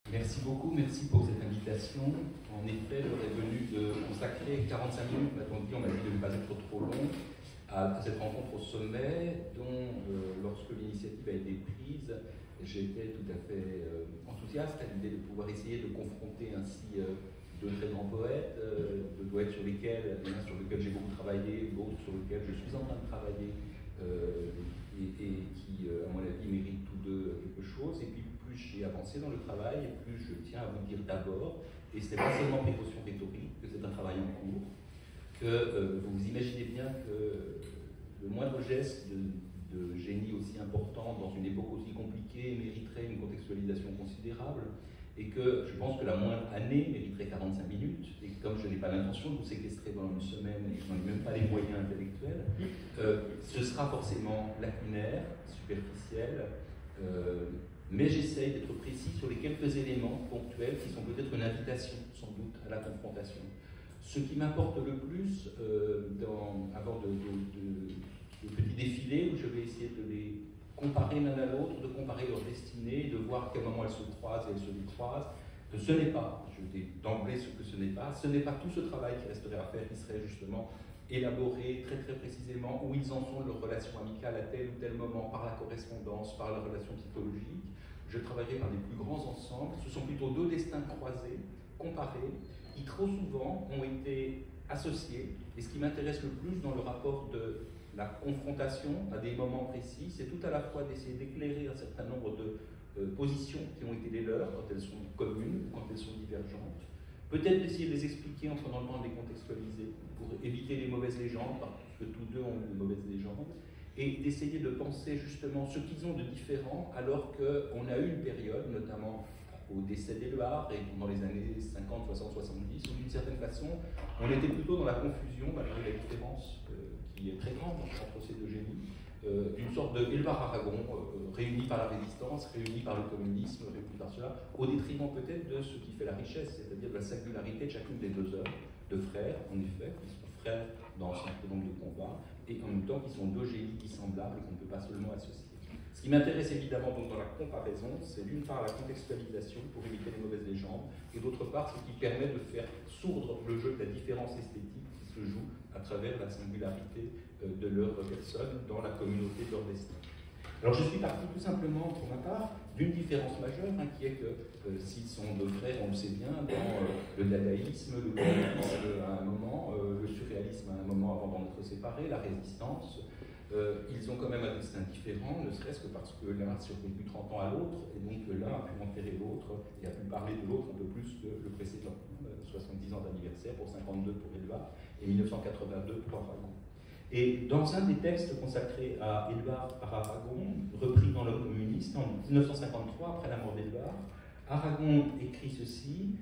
Merci beaucoup, merci pour cette invitation. En effet, l'heure est venue de consacrer 45 minutes, m'a-t-on dit, on m'a dit de ne pas être trop long, à cette rencontre au sommet, dont, lorsque l'initiative a été prise, j'étais tout à fait enthousiaste à l'idée de pouvoir essayer de confronter ainsi deux très grands poètes, deux poètes sur lesquels, l'un sur lequel j'ai beaucoup travaillé, l'autre sur lequel je suis en train de travailler, et qui, à mon avis, méritent tous deux quelque chose. Et puis, plus j'ai avancé dans le travail, plus je tiens à vous dire d'abord, et ce n'est pas seulement précaution rhétorique, que c'est un travail en cours, que vous imaginez bien que le moindre geste de génie aussi important dans une époque aussi compliquée mériterait une contextualisation considérable, et que je pense que la moindre année mériterait 45 minutes, et comme je n'ai pas l'intention de vous séquestrer pendant une semaine et que je n'en ai même pas les moyens intellectuels, ce sera forcément lacunaire, superficiel, mais j'essaye d'être précis sur les quelques éléments ponctuels qui sont peut-être une invitation, sans doute, à la confrontation. Ce qui m'importe le plus, avant de petit défilé, où je vais essayer de les comparer l'un à l'autre, de comparer leurs destinées, de voir à quel moment elles se croisent et elles se décroisent, que ce n'est pas, je dis d'emblée ce que ce n'est pas tout ce travail qui resterait à faire, qui serait justement élaboré très très précisément où ils en sont de leur relation amicale à tel ou tel moment, par la correspondance, par la relation psychologique. Je travaillerai par des plus grands ensembles. Ce sont plutôt deux destins croisés, comparés, qui trop souvent ont été associés. Et ce qui m'intéresse le plus dans le rapport de la confrontation à des moments précis, c'est tout à la fois d'essayer d'éclairer un certain nombre de positions qui ont été les leurs, quand elles sont communes ou quand elles sont divergentes. Peut-être d'essayer de les expliquer en prenant le temps de les contextualiser pour éviter les mauvaises légendes, parce que tous deux ont une mauvaise légende, et d'essayer de penser justement ce qu'ils ont de différent, alors qu'on a eu une période, notamment au décès d'Éluard et pendant les années 50, 60, 70, où d'une certaine façon, on était plutôt dans la confusion, malgré la différence qui est très grande entre ces deux génies, d'une sorte de Éluard-Aragon, réuni par la résistance, réuni par le communisme, réuni par cela, au détriment peut-être de ce qui fait la richesse, c'est-à-dire de la singularité de chacune des deux œuvres, de frères, en effet, qui sont frères dans un certain nombre de combats, et en même temps qui sont deux génies dissemblables et qu'on ne peut pas seulement associer. Ce qui m'intéresse évidemment donc dans la comparaison, c'est d'une part la contextualisation pour éviter les mauvaises légendes, et d'autre part ce qui permet de faire sourdre le jeu de la différence esthétique qui se joue à travers la singularité de leur personne dans la communauté de leur destin. Alors je suis parti tout simplement, pour ma part, d'une différence majeure, qui est que s'ils sont deux frères, on le sait bien, dans le dadaïsme, le cubisme à un moment, le surréalisme à un moment avant d'en être séparés, la résistance, ils ont quand même un destin différent, ne serait-ce que parce que l'un a survécu 30 ans à l'autre, et donc l'un a pu enterrer l'autre, et a pu parler de l'autre un peu plus que le précédent. 70 ans d'anniversaire pour 52 pour Éluard, et 1982 pour Aragon. Et dans un des textes consacrés à Éluard par Aragon, repris dans l'Homme communiste, en 1953, après la mort d'Éluard, Aragon écrit ceci: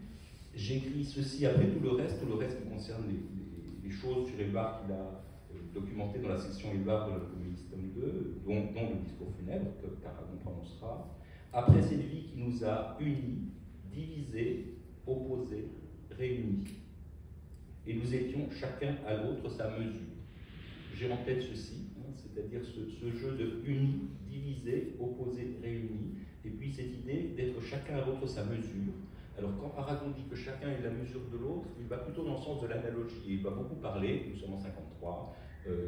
j'écris ceci après tout le reste qui concerne les choses sur Éluard qu'il a documenté dans la section Éluard de l'Homme communiste tome 2, dont le discours funèbre qu'Aragon prononcera. Après cette vie qui nous a unis, divisés, opposés, réunis. Et nous étions chacun à l'autre sa mesure. J'ai en tête ceci, c'est-à-dire ce jeu de unis, divisés, opposés, réunis, et puis cette idée d'être chacun à l'autre sa mesure. Alors quand Aragon dit que chacun est la mesure de l'autre, il va plutôt dans le sens de l'analogie. Il va beaucoup parler, nous sommes en 53,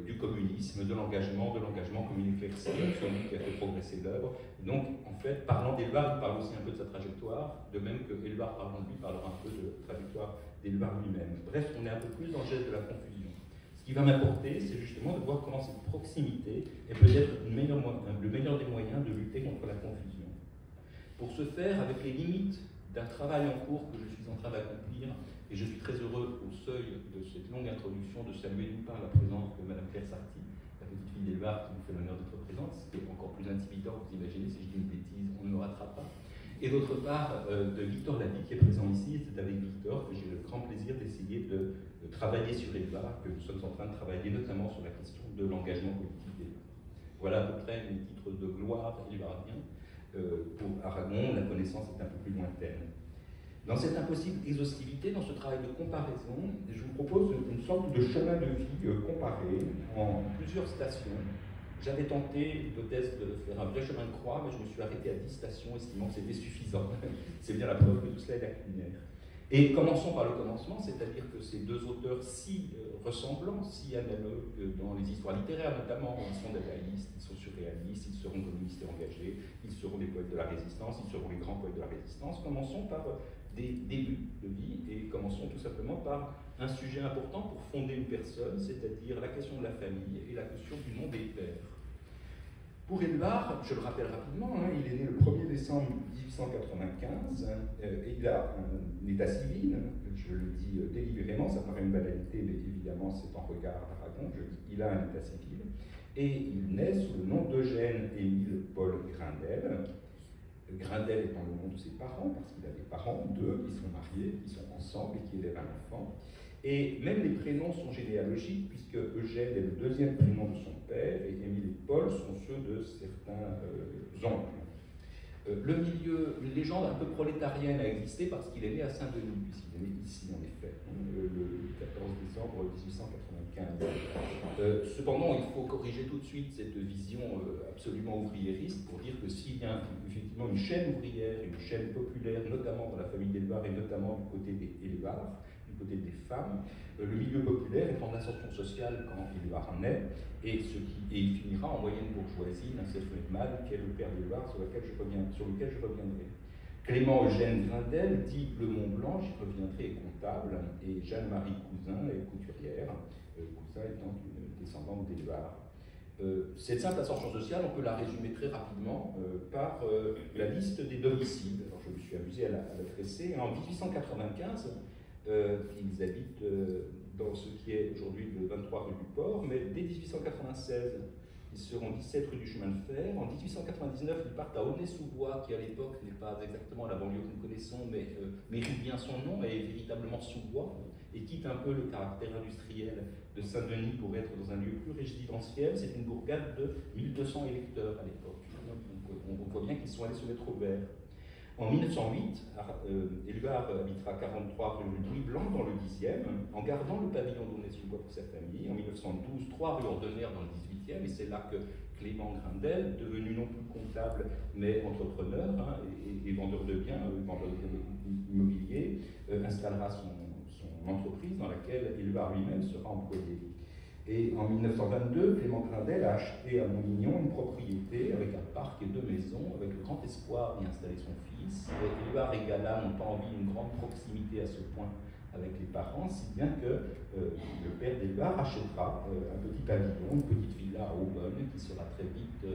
du communisme, de l'engagement comme une éclaircie, celui qui a fait progresser l'œuvre. Donc, en fait, parlant d'Éluard, il parle aussi un peu de sa trajectoire, de même que Éluard, parlant de lui, parlera un peu de la trajectoire d'Éluard lui-même. Bref, on est un peu plus dans le geste de la confusion. Ce qui va m'importer, c'est justement de voir comment cette proximité est peut-être le meilleur des moyens de lutter contre la confusion. Pour ce faire, avec les limites d'un travail en cours que je suis en train d'accomplir, et je suis très heureux au seuil de cette longue introduction de saluer d'une part la présence de Mme Claire Sarti, la petite fille d'Éluard qui nous fait l'honneur d'être présente, ce qui est encore plus intimidant, vous imaginez, si je dis une bêtise, on ne me rattrape pas. Et d'autre part, de Victor Lamy qui est présent ici, c'est avec Victor que j'ai le grand plaisir d'essayer de travailler sur Éluard, que nous sommes en train de travailler notamment sur la question de l'engagement politique d'Éluard. Voilà à peu près les titres de gloire éluardiens. Pour Aragon, la connaissance est un peu plus lointaine. Dans cette impossible exhaustivité, dans ce travail de comparaison, je vous propose une sorte de chemin de vie comparé en plusieurs stations J'avais tenté d'Odesse de faire un vrai chemin de croix, mais je me suis arrêté à 10 stations, estimant que c'était suffisant. C'est bien la preuve que tout cela est lacunaire. Et commençons par le commencement, c'est-à-dire que ces deux auteurs si ressemblants, si analogues dans les histoires littéraires notamment, ils sont dadaïstes, ils sont surréalistes, ils seront communistes et engagés, ils seront des poètes de la résistance, ils seront les grands poètes de la résistance. Commençons par des débuts de vie et commençons tout simplement par un sujet important pour fonder une personne, c'est-à-dire la question de la famille et la question du nom des pères. Pour Éluard, je le rappelle rapidement, il est né le 1er décembre 1895, et il a un état civil, je le dis délibérément, ça paraît une banalité, mais évidemment c'est en regard d'Aragon, je dis il a un état civil, et il naît sous le nom d'Eugène Émile Paul Grindel. Grindel étant le nom de ses parents, parce qu'il a des parents, deux, qui sont mariés, qui sont ensemble et qui élèvent un enfant. Et même les prénoms sont généalogiques, puisque Eugène est le deuxième prénom de son père, et Émile et Paul sont ceux de certains oncles. Le milieu, une légende un peu prolétarienne a existé parce qu'il est né à Saint-Denis, puisqu'il est né ici en effet, le 14 décembre 1895. Cependant, il faut corriger tout de suite cette vision absolument ouvriériste pour dire que s'il y a effectivement une chaîne ouvrière, une chaîne populaire, notamment dans la famille d'Éluard et notamment du côté des Éluard, du côté des femmes, le milieu populaire est en ascension sociale quand Éluard naît, et il finira en moyenne bourgeoisie d'un self-made qui est le père d'Éluard, sur lequel je reviendrai. Clément Eugène Grindel, dit Le Mont-Blanc, j'y reviendrai, est comptable, et Jeanne-Marie Cousin est couturière, Cousin étant une descendante d'Éluard. Cette simple ascension sociale, on peut la résumer très rapidement par la liste des domiciles. Alors, je me suis amusé à la tresser. En 1895, ils habitent dans ce qui est aujourd'hui le 23 rue du Port, mais dès 1896, ils seront 17 rue du Chemin de Fer. En 1899, ils partent à Aulnay-sous-Bois, qui à l'époque n'est pas exactement la banlieue que nous connaissons, mais mérite bien son nom, et est véritablement sous-bois, et quitte un peu le caractère industriel de Saint-Denis pour être dans un lieu plus résidentiel. C'est une bourgade de 1200 électeurs à l'époque. Donc on voit bien qu'ils sont allés se mettre au vert. En 1908, Éluard habitera 43 rue Louis Blanc dans le 10e, en gardant le pavillon d'Aulnay-sous-Bois pour sa famille. En 1912, 3 rue Ordonnaire dans le 18e, et c'est là que Clément Grindel, devenu non plus comptable mais entrepreneur et vendeur de biens, immobiliers, installera son entreprise dans laquelle Éluard lui-même sera employé. Et en 1922, Clément Grindel a acheté à Montmignon une propriété avec un parc et 2 maisons, avec le grand espoir d'y installer son fils. Éluard et Gala n'ont pas envie d'une grande proximité à ce point avec les parents, si bien que le père d'Éluard achètera un petit pavillon, une petite villa à Aubonne, qui sera très vite,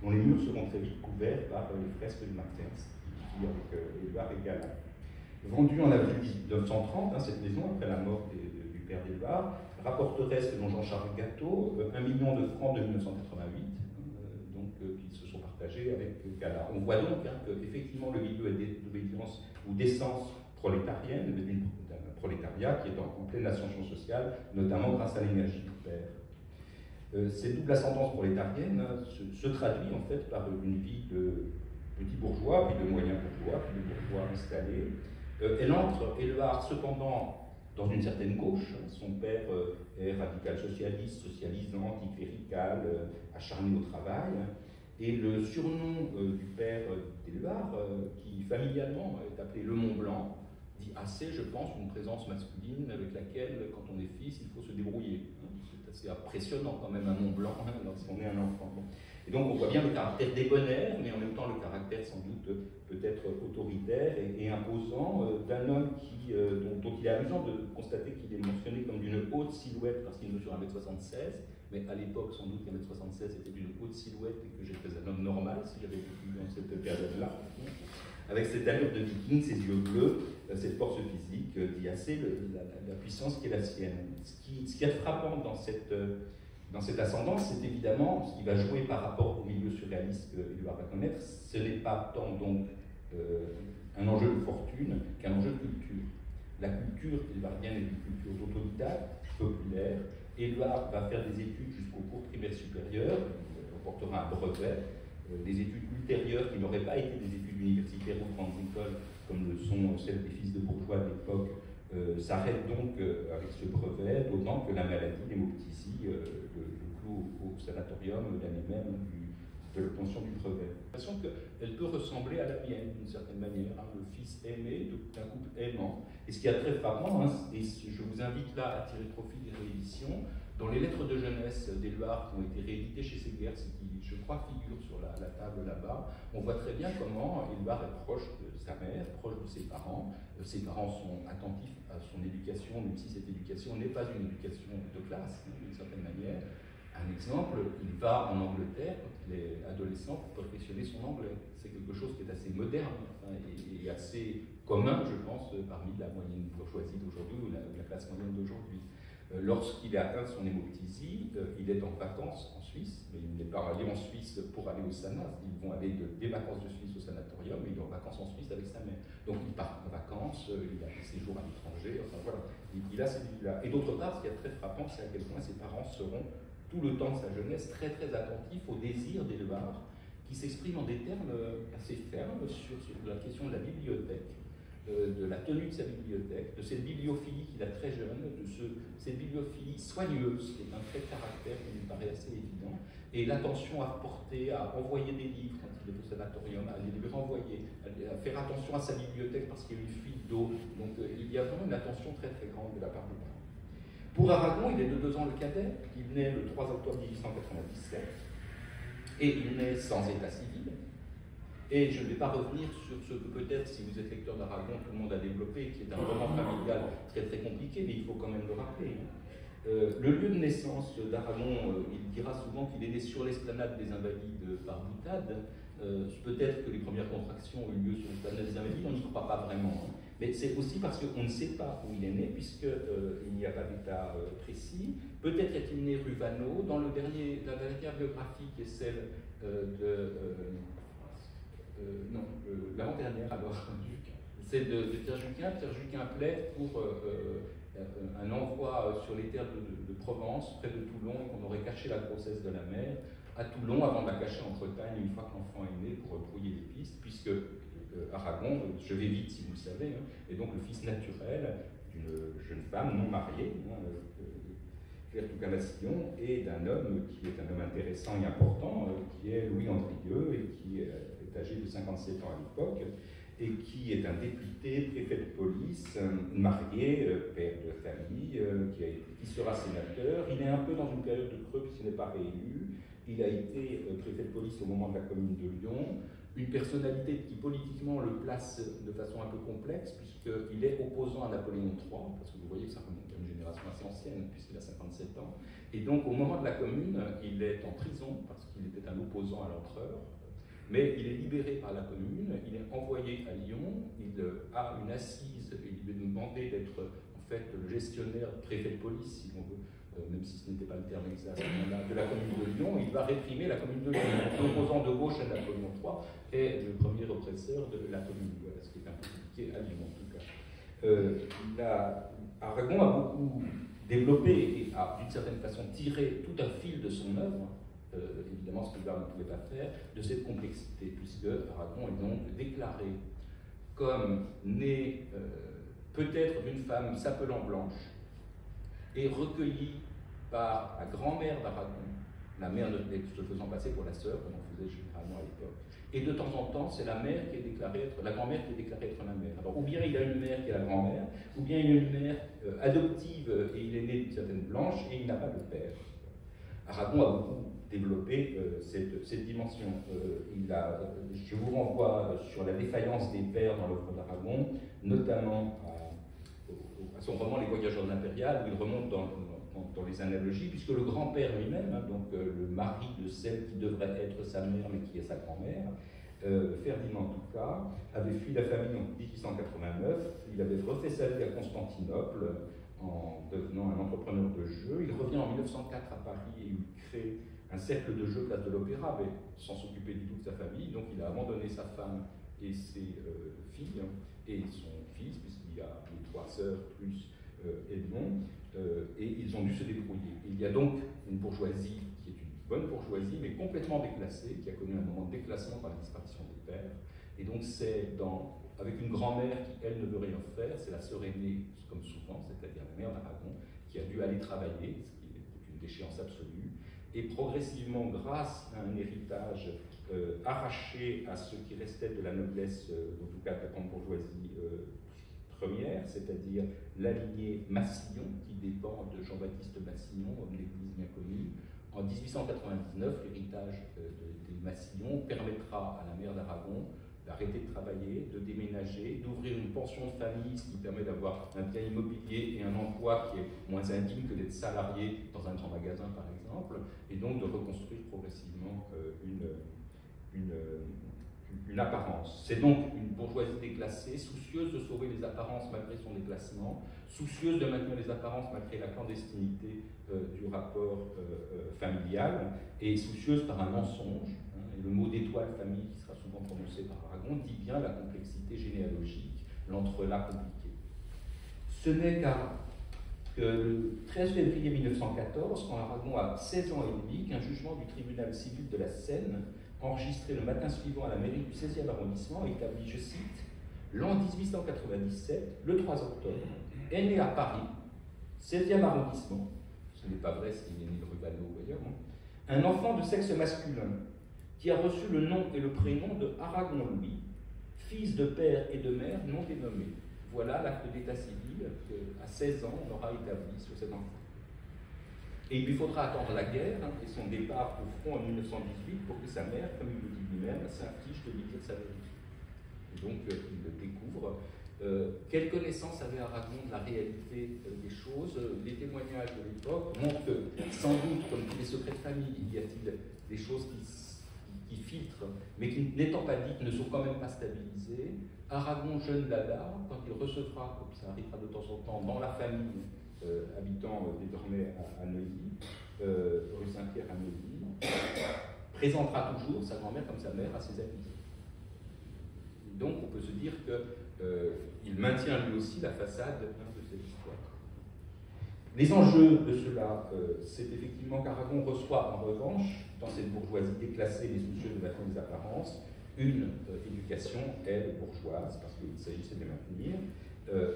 dont les murs seront très vite couverts par les fresques de Martens, qui avec Éluard et Gala. Vendue en avril 1930, cette maison, après la mort du père d'Éluard, rapporterait, selon Jean-Charles Gatteau, 1 million de francs de 1988, qui se sont partagés avec Gala. On voit donc qu'effectivement le milieu est d'obédience ou d'essence prolétarienne, d'un prolétariat qui est en pleine ascension sociale, notamment grâce à l'énergie du père. Cette double ascendance prolétarienne se traduit en fait par une vie de petits bourgeois, puis de moyens bourgeois, puis de bourgeois installés. Elle entre, Éluard, cependant, dans une certaine gauche. Son père est radical socialiste, socialisant, anticlérical, acharné au travail. Et le surnom du père d'Éluard, qui familialement est appelé le Mont Blanc, dit assez, je pense, une présence masculine avec laquelle, quand on est fils, il faut se débrouiller. C'est assez impressionnant quand même un Mont Blanc lorsqu'on est un enfant. Et donc on voit bien le caractère débonnaire, mais en même temps le caractère sans doute peut-être autoritaire et imposant d'un homme dont il est amusant de constater qu'il est mentionné comme d'une haute silhouette parce qu'il mesure 1m76, mais à l'époque sans doute 1m76 était d'une haute silhouette et que j'étais un homme normal si j'avais vécu dans cette période-là. Avec cette allure de viking, ses yeux bleus, cette force physique, dit assez la puissance qui est la sienne. Ce qui est frappant dans cette ascendance, c'est évidemment ce qui va jouer par rapport au milieu surréaliste qu'Éluard va connaître. Ce n'est pas tant donc un enjeu de fortune qu'un enjeu de culture. La culture éluardienne est une culture d'autodidacte, populaire. Éluard va faire des études jusqu'au cours primaire supérieur, il remportera un brevet. Des études ultérieures qui n'auraient pas été des études universitaires ou grandes écoles, comme le sont celles des fils de bourgeois de l'époque, s'arrête donc avec ce brevet, d'autant que la maladie, l'hémoptysie, le cloue au sanatorium l'année même de l'obtention du brevet. J'ai l'impression qu'elle peut ressembler à la mienne d'une certaine manière, hein, le fils aimé d'un couple aimant. Et ce qui est très frappant, hein, et je vous invite là à tirer profit des rééditions, dans les lettres de jeunesse d'Éluard qui ont été rééditées chez Séguers, et qui, je crois, figurent sur la table là-bas, on voit très bien comment Éluard est proche de sa mère, proche de ses parents. Ses parents sont attentifs à son éducation, même si cette éducation n'est pas une éducation de classe, hein, d'une certaine manière. Un exemple, il va en Angleterre quand il est adolescent pour perfectionner son anglais. C'est quelque chose qui est assez moderne, enfin, et assez commun, je pense, parmi la moyenne bourgeoisie d'aujourd'hui ou la classe moyenne d'aujourd'hui. Lorsqu'il a atteint son hémoptysie, il est en vacances en Suisse, mais il n'est pas allé en Suisse pour aller au Sana. Ils vont aller des vacances de Suisse au sanatorium, et il est en vacances en Suisse avec sa mère. Donc il part en vacances, il a des séjours à l'étranger, enfin voilà, il a cette vie-là. Et d'autre part, ce qui est très frappant, c'est à quel point ses parents seront tout le temps de sa jeunesse très très attentifs au désir d'Éluard, qui s'exprime en des termes assez fermes sur la question de la bibliothèque, de la tenue de sa bibliothèque, de cette bibliophilie qu'il a très jeune, de cette bibliophilie soigneuse, qui est un trait de caractère qui me paraît assez évident, et l'attention à porter, à envoyer des livres quand il est au sanatorium, à les lui renvoyer, à faire attention à sa bibliothèque parce qu'il y a une fuite d'eau. Donc il y a vraiment une attention très très grande de la part des parents. Pour Aragon, il est de 2 ans le cadet, il naît le 3 octobre 1897, et il naît sans état civil. Et je ne vais pas revenir sur ce que peut-être, si vous êtes lecteur d'Aragon, tout le monde a développé, qui est un roman familial très très compliqué, mais il faut quand même le rappeler. Le lieu de naissance d'Aragon, il dira souvent qu'il est né sur l'esplanade des Invalides par boutade. Peut-être que les premières contractions ont eu lieu sur l'esplanade des Invalides, on n'y croit pas vraiment. Hein. Mais c'est aussi parce qu'on ne sait pas où il est né, puisqu'il n'y a pas d'état précis. Peut-être est-il né rue Vanneau, dans la dernière biographie qui est celle l'avant-dernière alors, c'est de Pierre Juquin. Pierre Juquin plaide pour un envoi sur les terres de Provence, près de Toulon, et qu'on aurait caché la grossesse de la mère à Toulon avant de la cacher en Bretagne une fois que l'enfant est né pour brouiller les pistes, puisque Aragon, je vais vite si vous le savez, hein, est donc le fils naturel d'une jeune femme non mariée, hein, Claire Toucamassillon, et d'un homme qui est un homme intéressant et important, qui est Louis Andrieux, et qui est âgé de 57 ans à l'époque, et qui est un député, préfet de police, marié, père de famille, qui sera sénateur. Il est un peu dans une période de creux puisqu'il n'est pas réélu. Il a été préfet de police au moment de la Commune de Lyon. Une personnalité qui politiquement le place de façon un peu complexe, puisqu'il est opposant à Napoléon III, parce que vous voyez que ça remonte à une génération assez ancienne, puisqu'il a 57 ans. Et donc, au moment de la Commune, il est en prison, parce qu'il était un opposant à l'empereur, mais il est libéré par la Commune, il est envoyé à Lyon, il a une assise, il lui est demandé d'être en fait le gestionnaire, préfet de police, si on veut, même si ce n'était pas le terme exact de la Commune de Lyon. Il va réprimer la Commune de Lyon. L'opposant de gauche à Napoléon III est le premier oppresseur de la Commune, voilà, ce qui est un peu compliqué à Lyon en tout cas. Aragon a beaucoup développé et a d'une certaine façon tiré tout un fil de son œuvre, évidemment ce que Éluard ne pouvait pas faire, de cette complexité, puisque Aragon est donc déclaré comme né peut-être d'une femme s'appelant Blanche, et recueilli par la grand-mère d'Aragon, la mère se faisant passer pour la sœur, comme on faisait généralement à l'époque. Et de temps en temps, c'est la mère qui est déclarée être, la grand-mère qui est déclarée être la mère. Alors, ou bien il a une mère qui est la grand-mère, ou bien il a une mère adoptive et il est né d'une certaine Blanche et il n'a pas de père. Aragon a beaucoup développé cette dimension. Je vous renvoie sur la défaillance des pères dans l'œuvre d'Aragon, notamment à son roman Les Voyageurs de l'Impériale, où il remonte dans les analogies, puisque le grand-père lui-même, hein, donc le mari de celle qui devrait être sa mère, mais qui est sa grand-mère, Ferdinand en tout cas, avait fui la famille en 1889, il avait refait sa vie à Constantinople en devenant un entrepreneur de jeu. Il revient en 1904 à Paris et il crée un cercle de jeux place de l'Opéra, mais sans s'occuper du tout de sa famille. Donc il a abandonné sa femme et ses filles et son fils, puisqu'il y a les 3 sœurs plus Edmond, et ils ont dû se débrouiller. Il y a donc une bourgeoisie qui est une bonne bourgeoisie, mais complètement déclassée, qui a connu un moment de déclassement par la disparition des pères. Et donc c'est dans avec une grand-mère qui, elle, ne veut rien faire, c'est la sœur aînée, comme souvent, c'est-à-dire la mère d'Aragon, qui a dû aller travailler, ce qui est une déchéance absolue, et progressivement, grâce à un héritage arraché à ce qui restait de la noblesse, en tout cas de la grande bourgeoisie première, c'est-à-dire la lignée Massillon, qui dépend de Jean-Baptiste Massillon, homme d'église bien connu. En 1899, l'héritage des Massillon permettra à la mère d'Aragon d'arrêter de travailler, de déménager, d'ouvrir une pension de famille, ce qui permet d'avoir un bien immobilier et un emploi qui est moins indigne que d'être salarié dans un grand magasin, par exemple, et donc de reconstruire progressivement une apparence. C'est donc une bourgeoisie déclassée, soucieuse de sauver les apparences malgré son déclassement, soucieuse de maintenir les apparences malgré la clandestinité du rapport familial, et soucieuse par un mensonge. Et le mot d'étoile famille, qui sera souvent prononcé par Aragon, dit bien la complexité généalogique, l'entrelac compliqué. Ce n'est que le 13 février 1914, quand Aragon a 16 ans et demi, qu'un jugement du tribunal civil de la Seine, enregistré le matin suivant à la mairie du 16e arrondissement, établit, je cite, « L'an 1897, le 3 octobre, est né à Paris, 16e arrondissement, ce n'est pas vrai s'il est né de Rubano ou ailleurs, un enfant de sexe masculin qui a reçu le nom et le prénom de Aragon Louis, fils de père et de mère non dénommés. Voilà l'acte d'état civil qu'à 16 ans on aura établi sur cet enfant. Et il lui faudra attendre la guerre et son départ au front en 1918 pour que sa mère, comme il le dit lui-même, s'inflige de lui dire sa vérité. Et donc il le découvre. Quelle connaissance avait Aragon de la réalité des choses? Les témoignages de l'époque montrent que, sans doute, comme tous les secrets de famille, il y a-t-il des choses qui filtrent, mais qui, n'étant pas dites, ne sont quand même pas stabilisées. Aragon, jeune dada, quand il recevra, comme ça arrivera de temps en temps, dans la famille, habitant désormais à Neuilly, rue Saint-Pierre à Neuilly, présentera toujours sa grand-mère comme sa mère à ses amis. Donc on peut se dire qu'il maintient lui aussi la façade de cette histoire. Les enjeux de cela, c'est effectivement qu'Aragon reçoit en revanche, dans cette bourgeoisie déclassée et soucieuse de maintenir les apparences, une éducation, elle, bourgeoise, parce qu'il s'agissait de maintenir.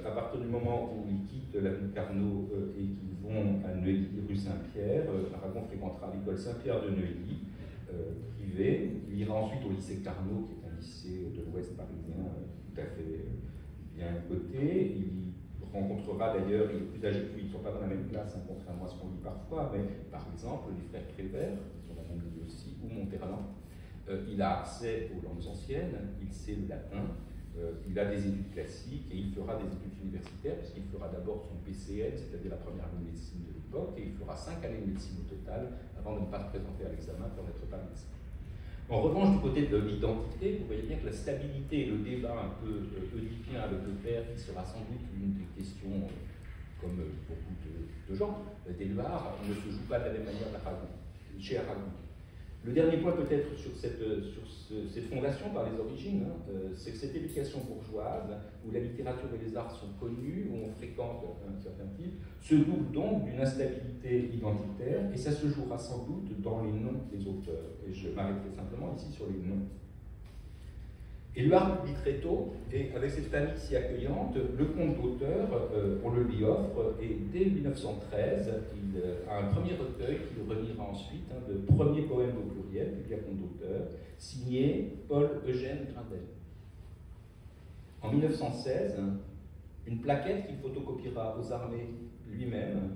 À partir du moment où ils quittent l'avenue Carnot et qu'ils vont à Neuilly, rue Saint-Pierre, Aragon fréquentera l'école Saint-Pierre de Neuilly, privée. Il ira ensuite au lycée Carnot, qui est un lycée de l'Ouest parisien tout à fait bien coté. Il rencontrera d'ailleurs, il est plus âgé que lui, ils ne sont pas dans la même classe, contrairement à ce qu'on dit parfois, mais par exemple les frères Prévert, qui sont dans la même ligne aussi, ou Monterland. Il a accès aux langues anciennes, il sait le latin, il a des études classiques et il fera des études universitaires, puisqu'il fera d'abord son PCN, c'est-à-dire la première année de médecine de l'époque, et il fera 5 années de médecine au total avant de ne pas se présenter à l'examen pour n'être pas médecin. En revanche, du côté de l'identité, vous voyez bien que la stabilité et le débat un peu oedipien avec le père, qui sera sans doute une des questions, comme beaucoup de gens, d'Éluard, ne se joue pas de la même manière chez Aragon. Le dernier point peut-être sur cette fondation par les origines, c'est que cette éducation bourgeoise, où la littérature et les arts sont connus, où on fréquente un certain type, se double donc d'une instabilité identitaire, et ça se jouera sans doute dans les noms des auteurs. Et je m'arrêterai simplement ici sur les noms. Éluard publie très tôt, et avec cette famille si accueillante, le compte d'auteur, on le lui offre, et dès 1913, il a un premier recueil qu'il reliera ensuite, de premiers poèmes au pluriel, publié à compte d'auteur, signé Paul-Eugène Grindel. En 1916, une plaquette qu'il photocopiera aux armées lui-même,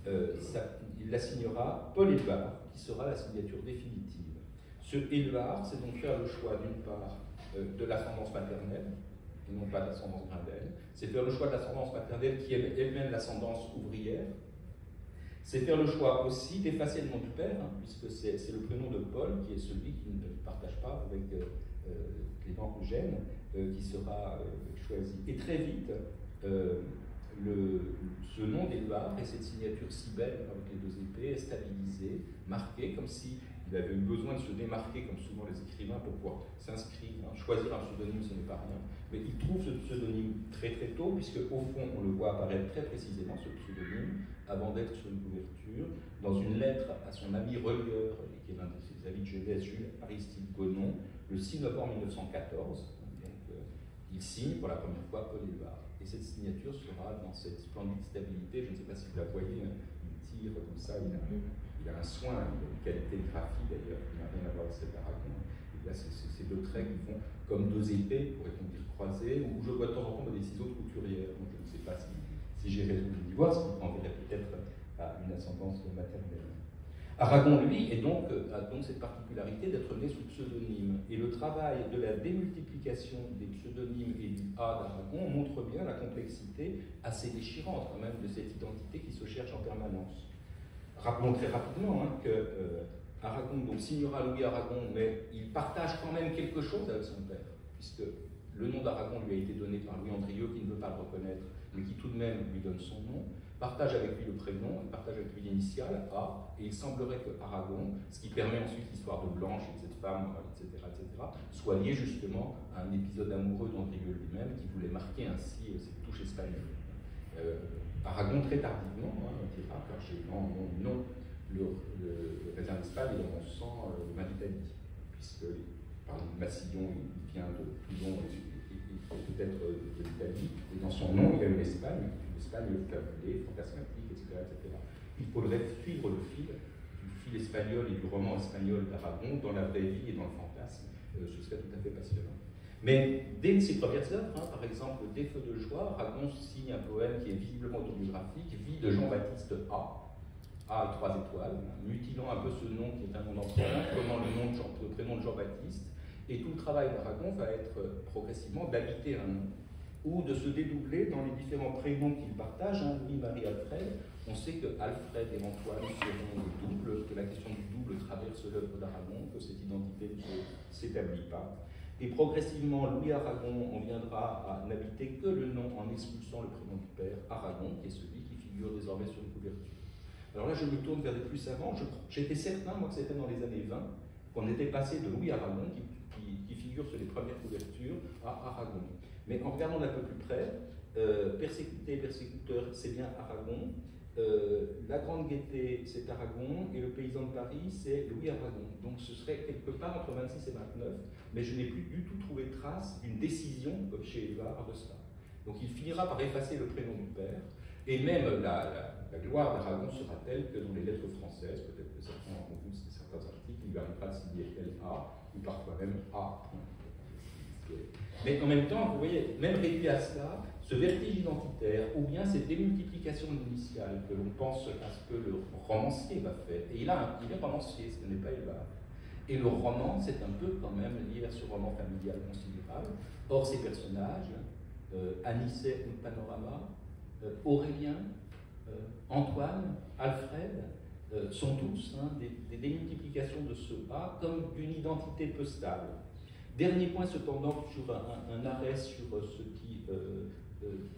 il la signera Paul Éluard, qui sera la signature définitive. Ce Éluard, c'est donc faire le choix d'une part de l'ascendance maternelle, et non pas de l'ascendance Grindel. C'est faire le choix de l'ascendance maternelle qui est elle-même l'ascendance ouvrière. C'est faire le choix aussi d'effacer le nom du père, puisque c'est le prénom de Paul qui est celui qui ne partage pas avec Clément Eugène, qui sera choisi. Et très vite, ce nom d'Éluard et cette signature si belle avec les deux épées est stabilisée, marquée, comme si il avait eu besoin de se démarquer, comme souvent les écrivains, pour pouvoir s'inscrire, choisir un pseudonyme, ce n'est pas rien. Mais il trouve ce pseudonyme très très tôt, puisque au fond, on le voit apparaître très précisément, ce pseudonyme, avant d'être sur une couverture, dans une lettre à son ami relieur, qui est l'un de ses amis de jeunesse, Jules Aristide Gonon, le 6 novembre 1914. Donc, Il signe pour la première fois Paul Éluard. Et cette signature sera dans cette splendide stabilité. Je ne sais pas si vous la voyez, hein, il tire comme ça, il a un soin, il a une qualité de graphie d'ailleurs qui n'a rien à voir avec cet Aragon. Et là, c'est ces deux traits qui font comme deux épées, pourrait-on dire croisées, ou je vois de temps en temps des ciseaux de couturière. Donc je ne sais pas si j'ai raison de l'y voir, ce qui renverrait peut-être à une ascendance maternelle. Aragon, lui, a donc cette particularité d'être né sous pseudonyme. Et le travail de la démultiplication des pseudonymes et du A d'Aragon montre bien la complexité assez déchirante quand même de cette identité qui se cherche en permanence. Rappelons très rapidement hein, que Aragon donc, signera Louis Aragon, mais il partage quand même quelque chose avec son père, puisque le nom d'Aragon lui a été donné par Louis Andrieux, qui ne veut pas le reconnaître, mais qui tout de même lui donne son nom, partage avec lui le prénom, il partage avec lui l'initiale, A, et il semblerait que Aragon, ce qui permet ensuite l'histoire de Blanche et de cette femme, etc., soit lié justement à un épisode amoureux d'Andrieux lui-même, qui voulait marquer ainsi cette touche espagnole. Aragon, très tardivement, hein, on dira, car j'ai non, le raisin d'Espagne est dans mon sang vin d'Italie, puisque, par le Massillon, il vient de Toulon et peut-être de l'Italie, et dans son nom, il y a une Espagne fabulée, fantasmatique, etc. Il faudrait suivre le fil du fil espagnol et du roman espagnol d'Aragon dans la vraie vie et dans le fantasme, ce serait tout à fait passionnant. Mais dès ses premières œuvres, hein, par exemple, Des Feux de joie, Aragon signe un poème qui est visiblement autobiographique, Vie de Jean-Baptiste A et 3 étoiles, mutilant un peu ce nom qui est un nom d'emprunt, prenant le prénom de Jean-Baptiste, et tout le travail d'Aragon va être progressivement d'habiter un nom, ou de se dédoubler dans les différents prénoms qu'il partage, hein, Louis-Marie Alfred. On sait que Alfred et Antoine seront le double, que la question du double traverse l'œuvre d'Aragon, que cette identité ne s'établit pas. Et progressivement, Louis Aragon en viendra à n'habiter que le nom en expulsant le prénom du père, Aragon, qui est celui qui figure désormais sur les couvertures. Alors là, je me tourne vers des plus savants. J'étais certain, moi, que c'était dans les années 20, qu'on était passé de Louis Aragon, qui figure sur les premières couvertures, à Aragon. Mais en regardant d'un peu plus près, persécuté, persécuteur, c'est bien Aragon. La Grande Gaîté, c'est Aragon. Et le Paysan de Paris, c'est Louis Aragon. Donc ce serait quelque part entre 26 et 29, mais je n'ai plus du tout trouvé trace d'une décision, comme chez Éluard, de cela. Donc il finira par effacer le prénom du père. Et même la gloire d'Aragon sera telle que dans les lettres françaises, peut-être que certains ont vu certains articles, il lui arrivera de signer LA, ou parfois même A. Mais en même temps, vous voyez, même réduit à cela, ce vertige identitaire, ou bien cette démultiplication initiale que l'on pense à ce que le romancier va faire. Et il est romancier, ce n'est pas Éluard. Et le roman, c'est un peu quand même lié à ce roman familial considérable. Or, ces personnages, Anicet ou Panorama, Aurélien, Antoine, Alfred, sont tous des démultiplications de ce A comme d'une identité peu stable. Dernier point cependant sur un arrêt sur ce qui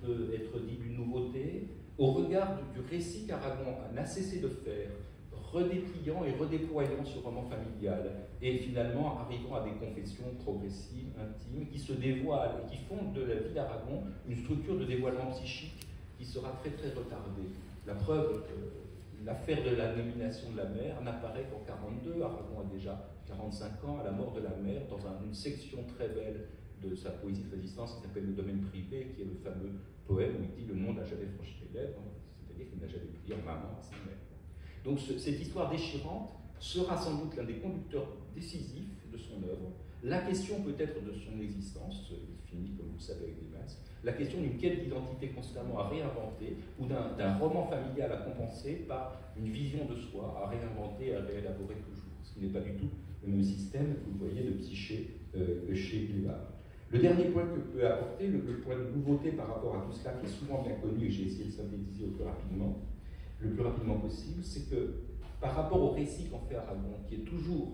peut être dit d'une nouveauté, au regard du récit qu'Aragon n'a cessé de faire, redépliant et redéployant ce roman familial, et finalement arrivant à des confessions progressives, intimes, qui se dévoilent et qui font de la vie d'Aragon une structure de dévoilement psychique qui sera très très retardée. La preuve, l'affaire de la nomination de la mère n'apparaît qu'en 1942, Aragon a déjà 45 ans, à la mort de la mère, dans une section très belle de sa poésie de résistance qui s'appelle Le domaine privé, qui est le fameux poème où il dit « Le monde n'a jamais franchi les lèvres », c'est-à-dire qu'il n'a jamais pu dire « maman » à sa mère. Donc cette histoire déchirante sera sans doute l'un des conducteurs décisifs de son œuvre. La question peut-être de son existence, il finit comme vous le savez avec les masques, la question d'une quête d'identité constamment à réinventer, ou d'un roman familial à compenser par une vision de soi à réinventer, à réélaborer toujours, ce qui n'est pas du tout le même système, vous le voyez, de psyché que chez Éluard. Le dernier point que peut apporter, le point de nouveauté par rapport à tout cela, qui est souvent bien connu, et j'ai essayé de synthétiser le plus rapidement possible, c'est que par rapport au récit qu'en fait Aragon, qui est toujours,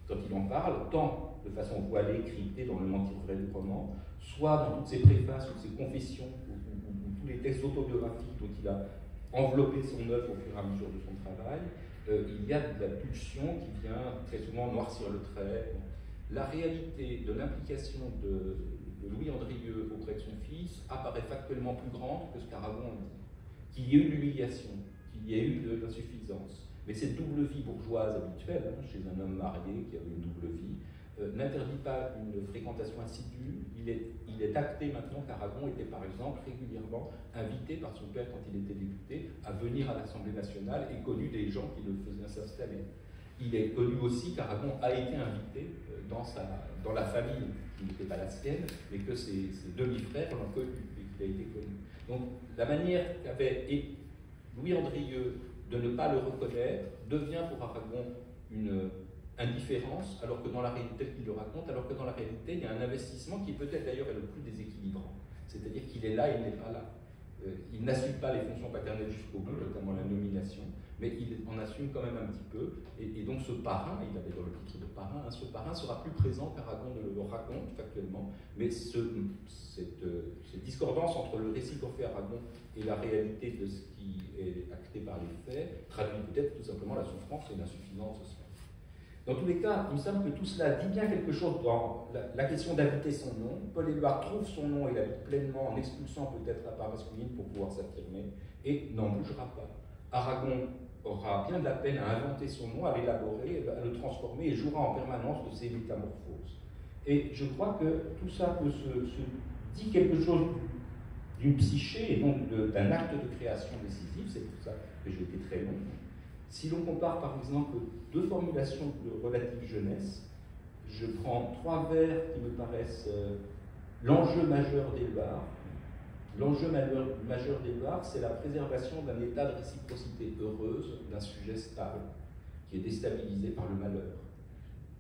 quand il en parle, tant de façon voilée, cryptée dans le mentir vrai du roman, soit dans toutes ses préfaces ou ses confessions, ou tous les textes autobiographiques dont il a enveloppé son œuvre au fur et à mesure de son travail, il y a de la pulsion qui vient très souvent noircir le trait. La réalité de l'implication de Louis Andrieux auprès de son fils apparaît factuellement plus grande que ce qu'Aragon dit. Qu'il y ait eu de l'humiliation, qu'il y ait eu de l'insuffisance. Mais cette double vie bourgeoise habituelle, chez un homme marié qui avait une double vie, n'interdit pas une fréquentation assidue. Il est acté maintenant qu'Aragon était par exemple régulièrement invité par son père quand il était député à venir à l'Assemblée nationale et connu des gens qui le faisaient s'installer. Il est connu aussi qu'Aragon a été invité dans la famille qui n'était pas la sienne, mais que ses demi-frères l'ont connu et qu'il a été connu. Donc la manière qu'avait Louis Andrieux de ne pas le reconnaître devient pour Aragon une indifférence, alors que dans la réalité, tel qu'il le raconte, alors que dans la réalité, il y a un investissement qui peut-être d'ailleurs est le plus déséquilibrant. C'est-à-dire qu'il est là, il n'est pas là. Il n'assume pas les fonctions paternelles jusqu'au bout, notamment la nomination, mais il en assume quand même un petit peu. Et donc ce parrain, il avait dans le titre de parrain, ce parrain sera plus présent qu'Aragon ne le raconte factuellement, mais cette discordance entre le récit qu'en fait Aragon et la réalité de ce qui est acté par les faits traduit peut-être tout simplement la souffrance et l'insuffisance sociale. Dans tous les cas, il me semble que tout cela dit bien quelque chose dans la question d'habiter son nom. Paul Éluard trouve son nom et l'habite pleinement en expulsant peut-être la part masculine pour pouvoir s'affirmer et n'en bougera pas. Aragon aura bien de la peine à inventer son nom, à l'élaborer, à le transformer et jouera en permanence de ses métamorphoses. Et je crois que tout ça peut se dit quelque chose d'une psyché et donc d'un acte de création décisif. C'est pour ça que j'ai été très long. Si l'on compare par exemple deux formulations de relative jeunesse, je prends trois vers qui me paraissent l'enjeu majeur d'Éluard. L'enjeu majeur d'Éluard, c'est la préservation d'un état de réciprocité heureuse d'un sujet stable, qui est déstabilisé par le malheur.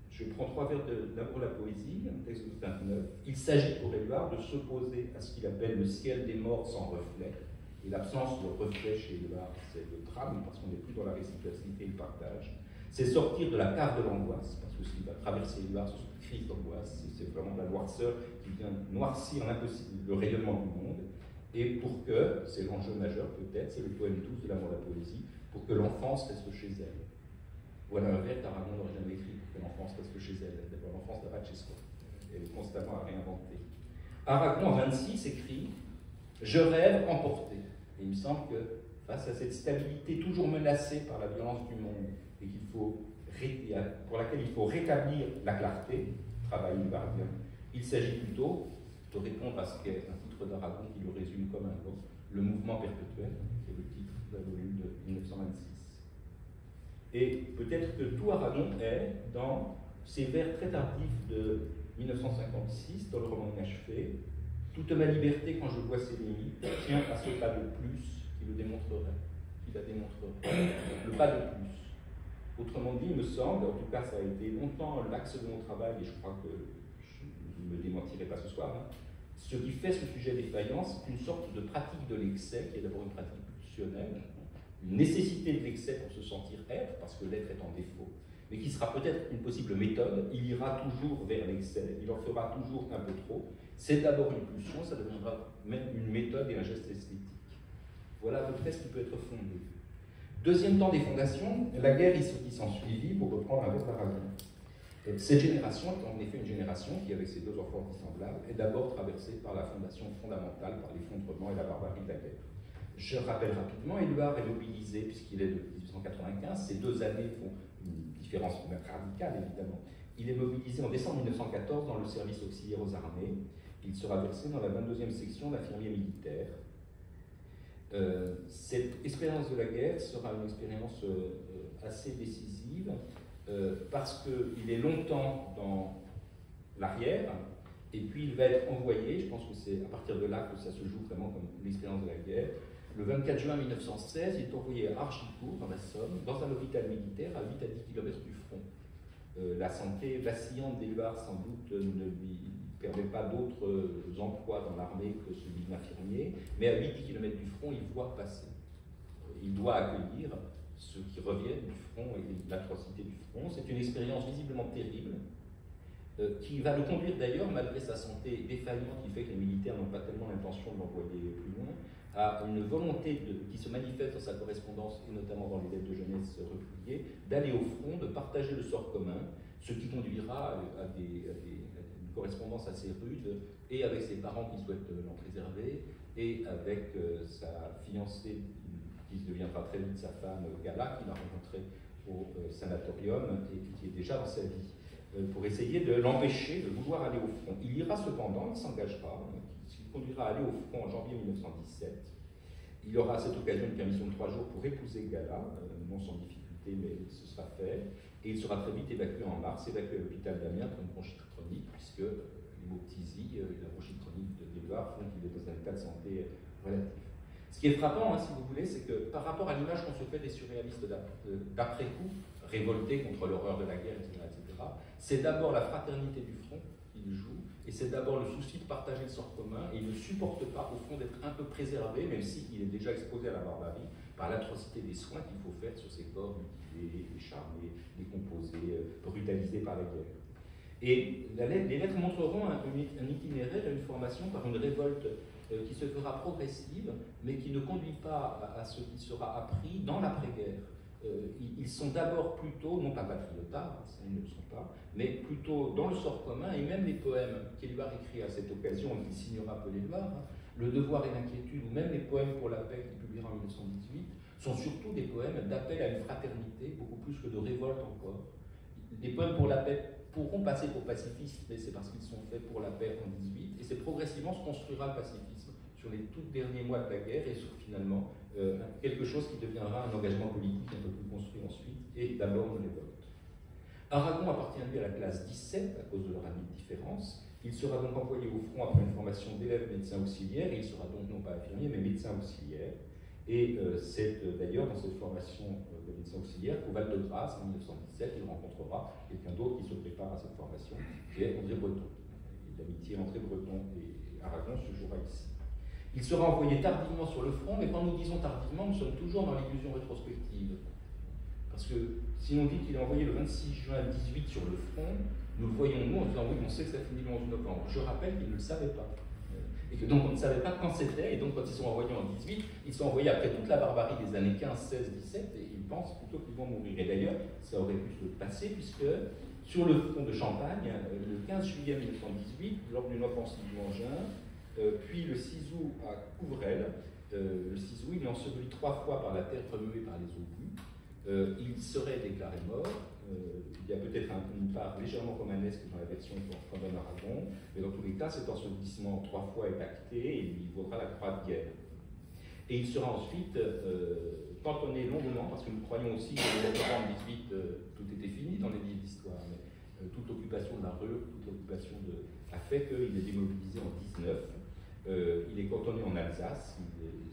Je prends trois vers d'Amour la poésie, un texte de 29. Il s'agit pour Éluard de s'opposer à ce qu'il appelle le ciel des morts sans reflet. Et l'absence de reflet chez Éluard, c'est le drame, parce qu'on n'est plus dans la réciprocité et le partage. C'est sortir de la cave de l'angoisse, parce que ce qui va traverser Éluard, ce sont des crises d'angoisse, c'est vraiment la noirceur qui vient noircir le rayonnement du monde. Et pour que, c'est l'enjeu majeur peut-être, c'est le poème 12 de l'Amour de la poésie, pour que l'enfance reste chez elle. Voilà un vers qu'Aragon n'aurait jamais écrit, pour que l'enfance reste chez elle. D'abord, l'enfance n'a pas de chez soi. Elle est constamment à réinventer. Aragon, en 26, écrit « Je rêve emporté ». Et il me semble que face à cette stabilité toujours menacée par la violence du monde et pour laquelle il faut rétablir la clarté, travail éluardien, il s'agit plutôt de répondre à ce qu'est un titre d'Aragon qui le résume comme un autre, le mouvement perpétuel, qui est le titre d'un volume de 1926. Et peut-être que tout Aragon est dans ces vers très tardifs de 1956, dans le roman inachevé. Toute ma liberté, quand je vois ses limites, tient à ce pas de plus qui le démontrerait, qui la démontrerait. Le pas de plus. Autrement dit, il me semble, en tout cas ça a été longtemps l'axe de mon travail, et je crois que je ne me démentirai pas ce soir, hein, ce qui fait ce sujet défaillant, c'est une sorte de pratique de l'excès, qui est d'abord une pratique pulsionnelle, une nécessité de l'excès pour se sentir être, parce que l'être est en défaut, mais qui sera peut-être une possible méthode. Il ira toujours vers l'excès, il en fera toujours un peu trop. C'est d'abord une pulsion, ça deviendra même une méthode et un geste esthétique. Voilà à peu près ce qui peut être fondé. Deuxième temps des fondations, la guerre et ce qui s'en suivit, pour reprendre un vers d'Aragon. Cette génération est en effet une génération qui, avec ses deux enfants dissemblables, est d'abord traversée par la fondation fondamentale, par l'effondrement et la barbarie de la guerre. Je rappelle rapidement, Éluard est mobilisé, puisqu'il est de 1895, ces 2 années font une différence radicale évidemment. Il est mobilisé en décembre 1914 dans le service auxiliaire aux armées. Il sera versé dans la 22e section d'infirmiers militaires. Cette expérience de la guerre sera une expérience assez décisive parce qu'il est longtemps dans l'arrière et puis il va être envoyé, je pense que c'est à partir de là que ça se joue vraiment comme l'expérience de la guerre. Le 24 juin 1916, il est envoyé à Archicourt, dans la Somme, dans un hôpital militaire à 8 à 10 km du front. La santé vacillante d'Éluard, sans doute, ne lui permet pas d'autres emplois dans l'armée que celui d'infirmier, mais à 8-10 km du front, il voit passer. Il doit accueillir ceux qui reviennent du front et l'atrocité du front. C'est une expérience visiblement terrible, qui va le conduire d'ailleurs, malgré sa santé défaillante, qui fait que les militaires n'ont pas tellement l'intention de l'envoyer plus loin, à une volonté qui se manifeste dans sa correspondance, et notamment dans les lettres de jeunesse repliées, d'aller au front, de partager le sort commun, ce qui conduira à une correspondance assez rude, et avec ses parents qui souhaitent l'en préserver, et avec sa fiancée, qui deviendra très vite sa femme, Gala, qu'il a rencontrée au sanatorium, et qui est déjà dans sa vie. pour essayer de l'empêcher de vouloir aller au front. Il ira cependant, il s'engagera, il conduira à aller au front en janvier 1917. Il aura à cette occasion une permission de 3 jours pour épouser Gala, non sans difficulté, mais ce sera fait. Et il sera très vite évacué en mars, évacué à l'hôpital d'Amiens pour une bronchite chronique, puisque l'hémoptysie et la bronchite chronique d'Éluard font qu'il est dans un état de santé relatif. Ce qui est frappant, si vous voulez, c'est que par rapport à l'image qu'on se fait des surréalistes d'après-coup, révoltés contre l'horreur de la guerre, etc., c'est d'abord la fraternité du front qu'il joue, et c'est d'abord le souci de partager le sort commun, et il ne supporte pas, au fond, d'être un peu préservé, même s'il est déjà exposé à la barbarie, par l'atrocité des soins qu'il faut faire sur ces corps mutilés, décharnés, décomposés, brutalisés par la guerre. Et les lettres montreront un itinéraire et une formation par une révolte qui se fera progressive, mais qui ne conduit pas à ce qui sera appris dans l'après-guerre. Ils sont d'abord plutôt, non pas patriotards, ça ils ne le sont pas, mais plutôt dans le sort commun, et même les poèmes qu'Éluard écrit à cette occasion, et qu'il signera peu l'Éluard, Le devoir et l'inquiétude, ou même les poèmes pour la paix qu'il publiera en 1918, sont surtout des poèmes d'appel à une fraternité, beaucoup plus que de révolte encore. Les poèmes pour la paix pourront passer pour pacifistes, mais c'est parce qu'ils sont faits pour la paix en 18, et c'est progressivement se construira le pacifisme sur les tout derniers mois de la guerre, et sur finalement quelque chose qui deviendra un engagement politique un peu plus construit ensuite, et d'abord une révolte. Aragon appartient lui à la classe 17 à cause de leur année de différence. Il sera donc envoyé au front après une formation d'élève médecin auxiliaire, et il sera donc non pas infirmier, mais médecin auxiliaire. Et c'est d'ailleurs dans cette formation de médecin auxiliaire qu'au Val-de-Grâce, en 1917, il rencontrera quelqu'un d'autre qui se prépare à cette formation, qui est André Breton. L'amitié entre Breton et Aragon se jouera ici. Il sera envoyé tardivement sur le front, mais quand nous disons tardivement, nous sommes toujours dans l'illusion rétrospective. Parce que si on dit qu'il est envoyé le 26 juin 18 sur le front, nous le voyons nous en disant oui, on sait que ça finit le 11 novembre. Je rappelle qu'ils ne le savaient pas. Et que donc on ne savait pas quand c'était, et donc quand ils sont envoyés en 18, ils sont envoyés après toute la barbarie des années 15, 16, 17, et ils pensent plutôt qu'ils vont mourir. Et d'ailleurs, ça aurait pu se passer, puisque sur le front de Champagne, le 15 juillet 1918, lors d'une offensive du Mangin, puis le 6 août à Couvrel, le 6 août, il est enseveli 3 fois par la terre remuée par les obus. Il serait déclaré mort. Il y a peut-être une part légèrement romanesque dans la version qu'on donne à Aragon, mais dans tous les cas, cet ensevelissement 3 fois est acté et il vaudra la croix de guerre. Et il sera ensuite cantonné longuement, parce que nous croyons aussi que en 18, tout était fini dans les livres d'histoire, mais toute l'occupation de la Rue, toute l'occupation a fait qu'il est démobilisé en 19. Il est cantonné en Alsace,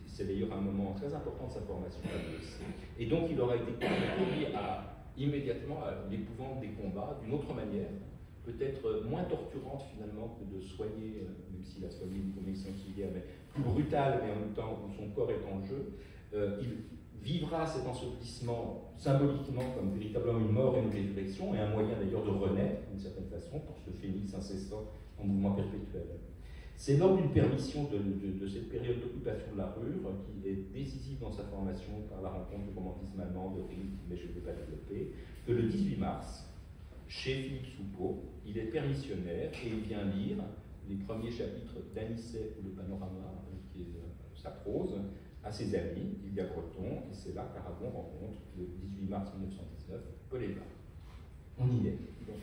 c'est d'ailleurs un moment très important de sa formation à l'ESC. Et donc il aura été conduit immédiatement à l'épouvante des combats, d'une autre manière, peut-être moins torturante finalement que de soigner, même s'il a soigné une commission auxiliaire, mais plus brutale, mais en même temps où son corps est en jeu. Il vivra cet ensevelissement symboliquement comme véritablement une mort et une résurrection, et un moyen d'ailleurs de renaître d'une certaine façon pour ce phénix incessant en mouvement perpétuel. C'est lors d'une permission de cette période d'occupation de la Ruhr, qui est décisive dans sa formation par la rencontre du romantisme allemand de Rilke, mais je ne vais pas développer, que le 18 mars, chez Philippe Soupeau, il est permissionnaire et il vient lire les premiers chapitres d'Anicet ou le Panorama, qui est sa prose, à ses amis, il y a Breton, et c'est là qu'Aragon rencontre, le 18 mars 1919, Paul Éluard. On y est. Donc,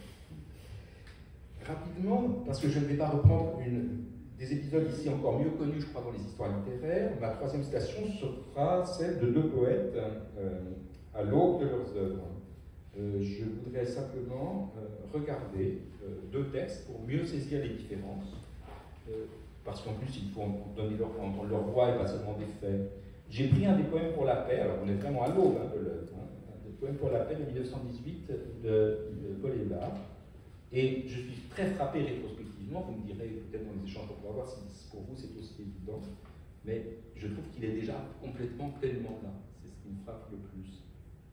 rapidement, parce que je ne vais pas reprendre des épisodes ici encore mieux connus, je crois, dans les histoires littéraires, ma troisième citation sera celle de 2 poètes à l'aube de leurs œuvres. Je voudrais simplement regarder 2 textes pour mieux saisir les différences, parce qu'en plus il faut donner entendre leur voix et pas seulement des faits. J'ai pris un des poèmes pour la paix, alors on est vraiment à l'aube de l'œuvre, un des poèmes pour la paix de 1918 de Paul Éluard, et je suis très frappé rétrospectivement, vous me direz peut-être dans les échanges qu'on pourra voir si pour vous c'est aussi évident, mais je trouve qu'il est déjà complètement, pleinement là, c'est ce qui me frappe le plus.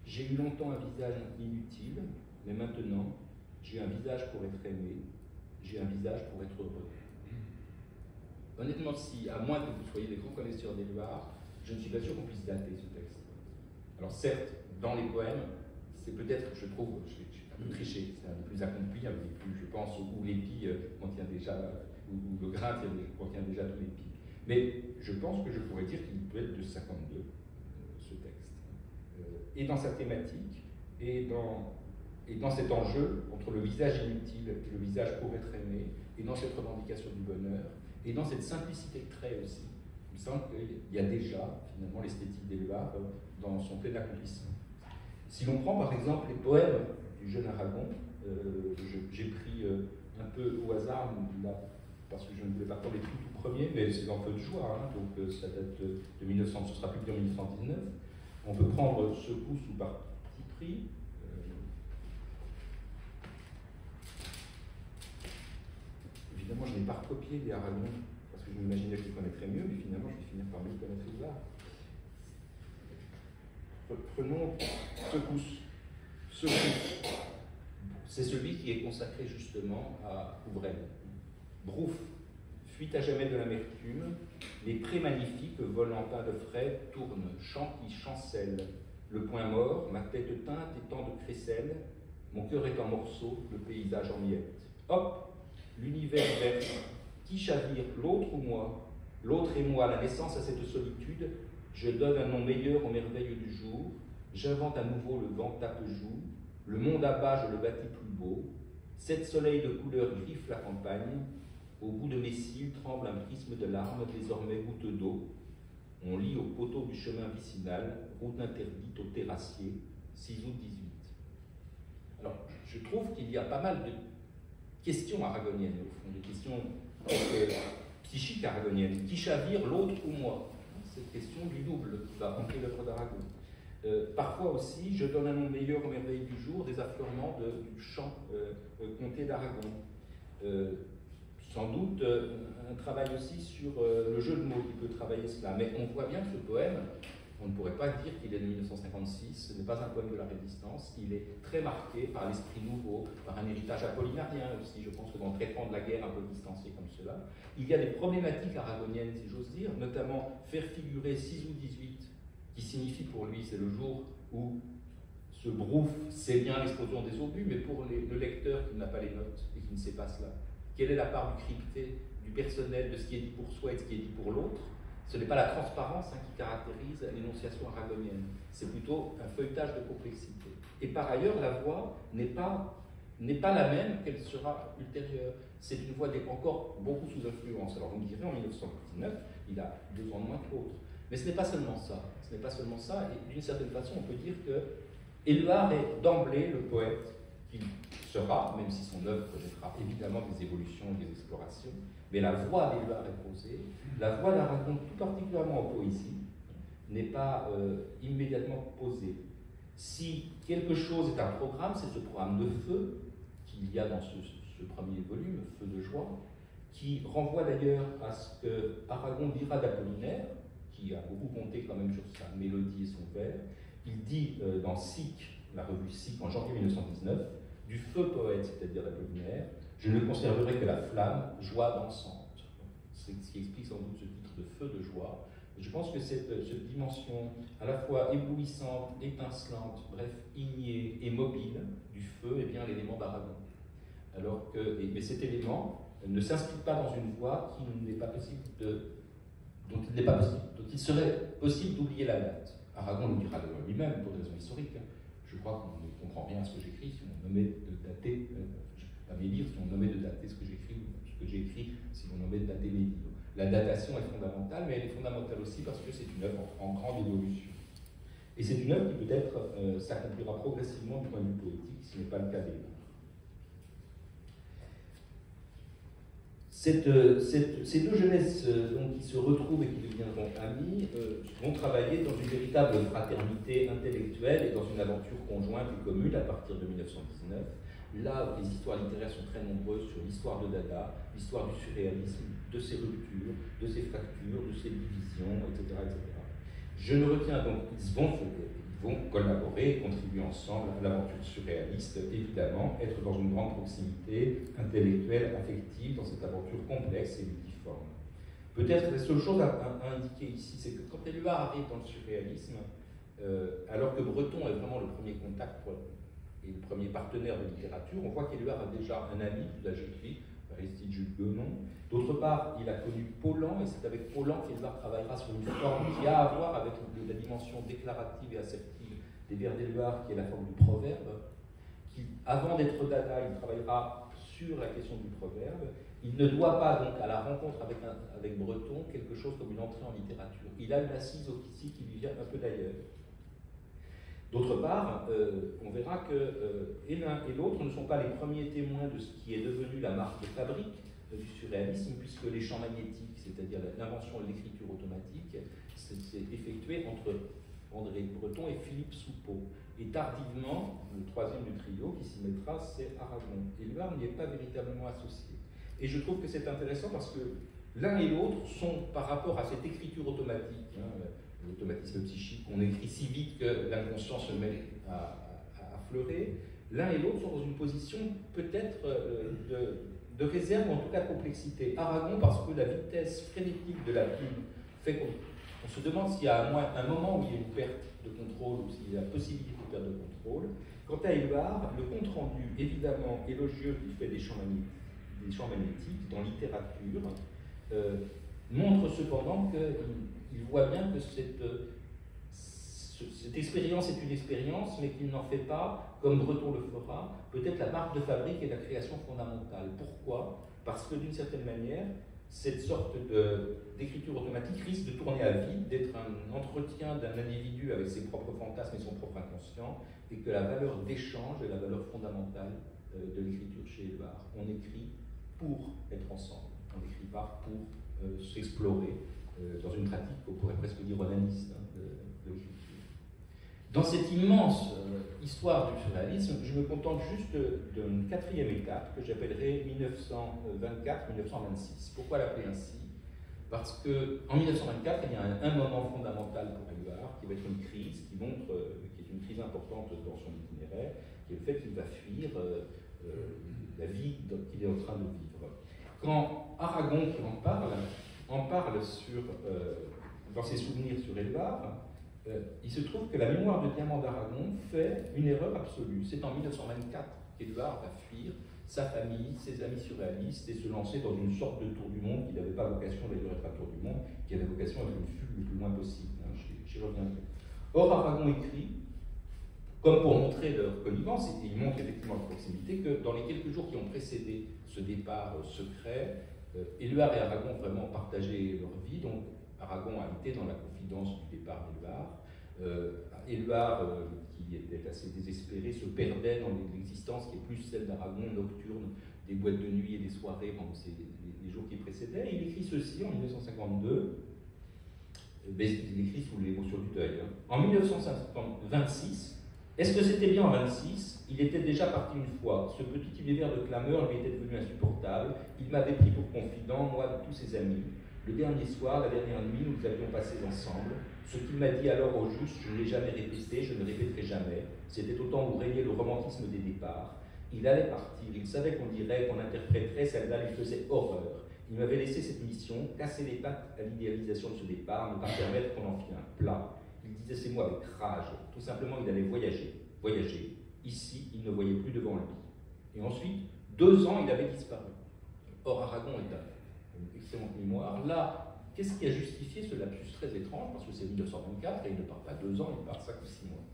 J'ai eu longtemps un visage inutile, mais maintenant, j'ai un visage pour être aimé, j'ai un visage pour être heureux. Honnêtement, si, à moins que vous soyez des grands connaisseurs d'Éluard, je ne suis pas sûr qu'on puisse dater ce texte. Alors certes, dans les poèmes, c'est peut-être, je trouve, j'ai un peu triché, c'est un des plus accomplis, un des plus, je pense, où l'épi contient déjà, où le grain contient déjà tout l'épi. Mais je pense que je pourrais dire qu'il peut être de 52, ce texte. Et dans sa thématique, et dans Et dans cet enjeu, entre le visage inutile et le visage pour être aimé, et dans cette revendication du bonheur, et dans cette simplicité de trait aussi, il me semble qu'il y a déjà, finalement, l'esthétique d'Éluard dans son plein accomplissement. Si l'on prend par exemple les poèmes du jeune Aragon, j'ai pris un peu au hasard, là, parce que je ne voulais pas prendre les tout premiers, mais c'est en feu de joie, hein, donc ça date de 1900, ce sera publié en 1919. On peut prendre Secousse ou Parti pris. Évidemment, je n'ai pas recopié les Aragon, parce que je m'imaginais que je les connaîtrais mieux, mais finalement, je vais finir par mieux connaître Éluard. Prenons Secousse. Secousse, c'est celui qui est consacré justement à Ouvrel. Brouf, fuite à jamais de l'amertume, les prés magnifiques, volant pas de frais, tournent, chant qui chancelle. Le point mort, ma tête teinte et tant de crécelles, mon cœur est en morceaux, le paysage en miettes. Hop, l'univers vert, qui chavire, l'autre ou moi? L'autre et moi, la naissance à cette solitude, je donne un nom meilleur aux merveilles du jour, j'invente à nouveau le vent tape-joue, le monde à bas, je le bâtis plus beau, sept soleils de couleur griffent la campagne, au bout de mes cils tremble un prisme de larmes, désormais goutte d'eau, on lit au poteau du chemin vicinal, route interdite aux terrassiers, 6 août 18. Alors, je trouve qu'il y a pas mal de questions aragoniennes, au fond, des questions psychiques aragoniennes, qui chavire l'autre ou moi? Cette question du double qui va remplir l'œuvre d'Aragon. Parfois aussi, je donne un nom meilleur aux merveilles du jour, des affleurements du chant comté d'Aragon. Sans doute un travail aussi sur le jeu de mots qui peut travailler cela. Mais on voit bien que ce poème, on ne pourrait pas dire qu'il est de 1956, ce n'est pas un poème de la Résistance, il est très marqué par l'esprit nouveau, par un héritage apollinarien aussi, je pense que dans le traitement de la guerre un peu distancié comme cela. Il y a des problématiques aragoniennes, si j'ose dire, notamment faire figurer 6 août 18, qui signifie pour lui, c'est le jour où ce Brouf sait bien l'explosion des obus, mais pour le lecteur qui n'a pas les notes et qui ne sait pas cela, quelle est la part du crypté, du personnel, de ce qui est dit pour soi et de ce qui est dit pour l'autre? Ce n'est pas la transparence qui caractérise l'énonciation aragonienne, c'est plutôt un feuilletage de complexité. Et par ailleurs, la voix n'est pas la même qu'elle sera ultérieure. C'est une voix encore beaucoup sous influence. Alors vous me direz, en 1919, il a 2 ans de moins que l'autre. Mais ce n'est pas seulement ça. Ce n'est pas seulement ça, et d'une certaine façon, on peut dire que Éluard est d'emblée le poète qu'il sera, même si son œuvre projettera évidemment des évolutions, des explorations, mais la voix d'Éluard est posée. La voix d'Aragon, tout particulièrement en poésie, n'est pas immédiatement posée. Si quelque chose est un programme, c'est ce programme de feu qu'il y a dans ce premier volume, Feu de joie, qui renvoie d'ailleurs à ce que Aragon dira d'Apollinaire, qui a beaucoup compté quand même sur sa mélodie et son vers. Il dit dans SIC, la revue SIC en janvier 1919, du feu poète, c'est-à-dire d'Apollinaire, je ne conserverai que la flamme, joie dansante. C'est ce qui explique sans doute ce titre de Feu de joie. Je pense que cette dimension à la fois éblouissante, étincelante, bref, ignée et mobile du feu est bien l'élément d'Aragon. Alors que, mais cet élément ne s'inscrit pas dans une voie qui n'est pas possible dont il serait possible d'oublier la date. Aragon le dira de lui-même pour des raisons historiques. Je crois qu'on comprend bien ce que j'écris si on nommait de dater, je ne peux pas m'élire si on nommait de dater ce que j'ai écrit, si on nommait de dater mes livres. La datation est fondamentale, mais elle est fondamentale aussi parce que c'est une œuvre en grande évolution. Et c'est une œuvre qui peut-être s'accomplira progressivement du point de vue poétique, ce n'est pas le cas d'Éluard. Ces deux jeunesses qui se retrouvent et qui deviendront amies vont travailler dans une véritable fraternité intellectuelle et dans une aventure conjointe et commune à partir de 1919. Là, les histoires littéraires sont très nombreuses sur l'histoire de Dada, l'histoire du surréalisme, de ses ruptures, de ses fractures, de ses divisions, etc. etc. Je ne retiens donc qu'ils vont collaborer, contribuer ensemble à l'aventure surréaliste, évidemment, être dans une grande proximité intellectuelle, affective, dans cette aventure complexe et multiforme. Peut-être la seule chose à indiquer ici, c'est que quand Éluard arrive dans le surréalisme, alors que Breton est vraiment le premier contact et le premier partenaire de littérature, on voit qu'Éluard a déjà un ami plus âgé que lui, Aristide Jules Guenon. D'autre part, il a connu Paulan, et c'est avec Paulan qu'Éluard travaillera sur une forme qui a à voir avec la dimension déclarative et assertive des vers d'Éluard, qui est la forme du proverbe, qu'avant d'être dada, il travaillera sur la question du proverbe. Il ne doit pas, donc, à la rencontre avec Breton, quelque chose comme une entrée en littérature. Il a une assise ici qui lui vient un peu d'ailleurs. D'autre part, on verra que et l'un et l'autre ne sont pas les premiers témoins de ce qui est devenu la marque de fabrique du surréalisme, puisque les champs magnétiques, c'est-à-dire l'invention de l'écriture automatique, s'est effectuée entre André Breton et Philippe Soupeau. Et tardivement, le troisième du trio qui s'y mettra, c'est Aragon. Éluard n'y est pas véritablement associé. Et je trouve que c'est intéressant parce que l'un et l'autre sont, par rapport à cette écriture automatique, l'automatisme psychique, on écrit si vite que l'inconscient se met à fleurer, l'un et l'autre sont dans une position peut-être de réserve, ou en tout cas de complexité. Aragon, parce que la vitesse frénétique de la plume fait qu'on se demande s'il y a un moment où il y a une perte de contrôle, ou s'il y a la possibilité de perte de contrôle. Quant à Éluard, le compte-rendu évidemment élogieux qu'il fait des champs magnétiques dans littérature montre cependant qu'il voit bien que cette expérience est une expérience, mais qu'il n'en fait pas, comme Breton le fera, peut-être la marque de fabrique et la création fondamentale. Pourquoi? Parce que d'une certaine manière, cette sorte d'écriture automatique risque de tourner à vide, d'être un entretien d'un individu avec ses propres fantasmes et son propre inconscient, et que la valeur d'échange est la valeur fondamentale de l'écriture chez Éluard. On écrit pour être ensemble, on n'écrit pas pour s'explorer dans une pratique qu'on pourrait presque dire onaniste de l'écriture. Dans cette immense histoire du surréalisme, je me contente juste d'une quatrième étape que j'appellerai 1924-1926. Pourquoi l'appeler ainsi? Parce qu'en 1924, il y a un moment fondamental pour Éluard, qui va être une crise, qui est une crise importante dans son itinéraire, qui est le fait qu'il va fuir la vie qu'il est en train de vivre. Quand Aragon, qui en parle dans ses souvenirs sur Éluard, il se trouve que la mémoire de Diamant d'Aragon fait une erreur absolue. C'est en 1924 qu'Éluard va fuir sa famille, ses amis surréalistes et se lancer dans une sorte de tour du monde qui n'avait pas vocation d'ailleurs à être un tour du monde, qui avait vocation à être une fugue le plus loin possible. J'y reviendrai. Or, Aragon écrit, comme pour montrer leur connivence, et il montre effectivement leur proximité, que dans les quelques jours qui ont précédé ce départ secret, Éluard et Aragon ont vraiment partagé leur vie. Donc, Aragon a été dans la confidence du départ d'Éluard. Éluard, qui était assez désespéré, se perdait dans l'existence qui est plus celle d'Aragon, nocturne, des boîtes de nuit et des soirées pendant les jours qui précédaient. Et il écrit ceci en 1952, il écrit sous l'émotion du deuil. En 1926, est-ce que c'était bien en 26? Il était déjà parti une fois. Ce petit univers de clameur lui était devenu insupportable. Il m'avait pris pour confident, moi de tous ses amis. Le dernier soir, la dernière nuit, nous avions passé ensemble. Ce qu'il m'a dit alors au juste, je ne l'ai jamais répété, je ne le répéterai jamais. C'était au temps où régnait le romantisme des départs. Il allait partir, il savait qu'on dirait, qu'on interpréterait, celle-là lui faisait horreur. Il m'avait laissé cette mission, casser les pattes à l'idéalisation de ce départ, ne pas permettre qu'on en fît un plat. Il disait ces mots avec rage. Tout simplement, il allait voyager. Voyager. Ici, il ne voyait plus devant lui. Et ensuite, 2 ans, il avait disparu. Or, Aragon est une excellente mémoire. Là, qu'est-ce qui a justifié ce lapsus très étrange? Parce que c'est 1924 et il ne part pas 2 ans, il part 5 ou 6 mois.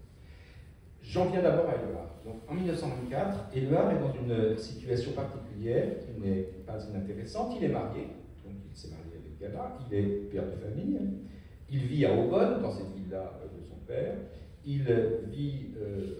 J'en viens d'abord à Éluard. Donc, en 1924, Éluard est dans une situation particulière qui n'est pas inintéressante. Il est marié, donc il s'est marié avec Gala, il est père de famille, il vit à Aubonne, dans cette ville-là de son père. Il vit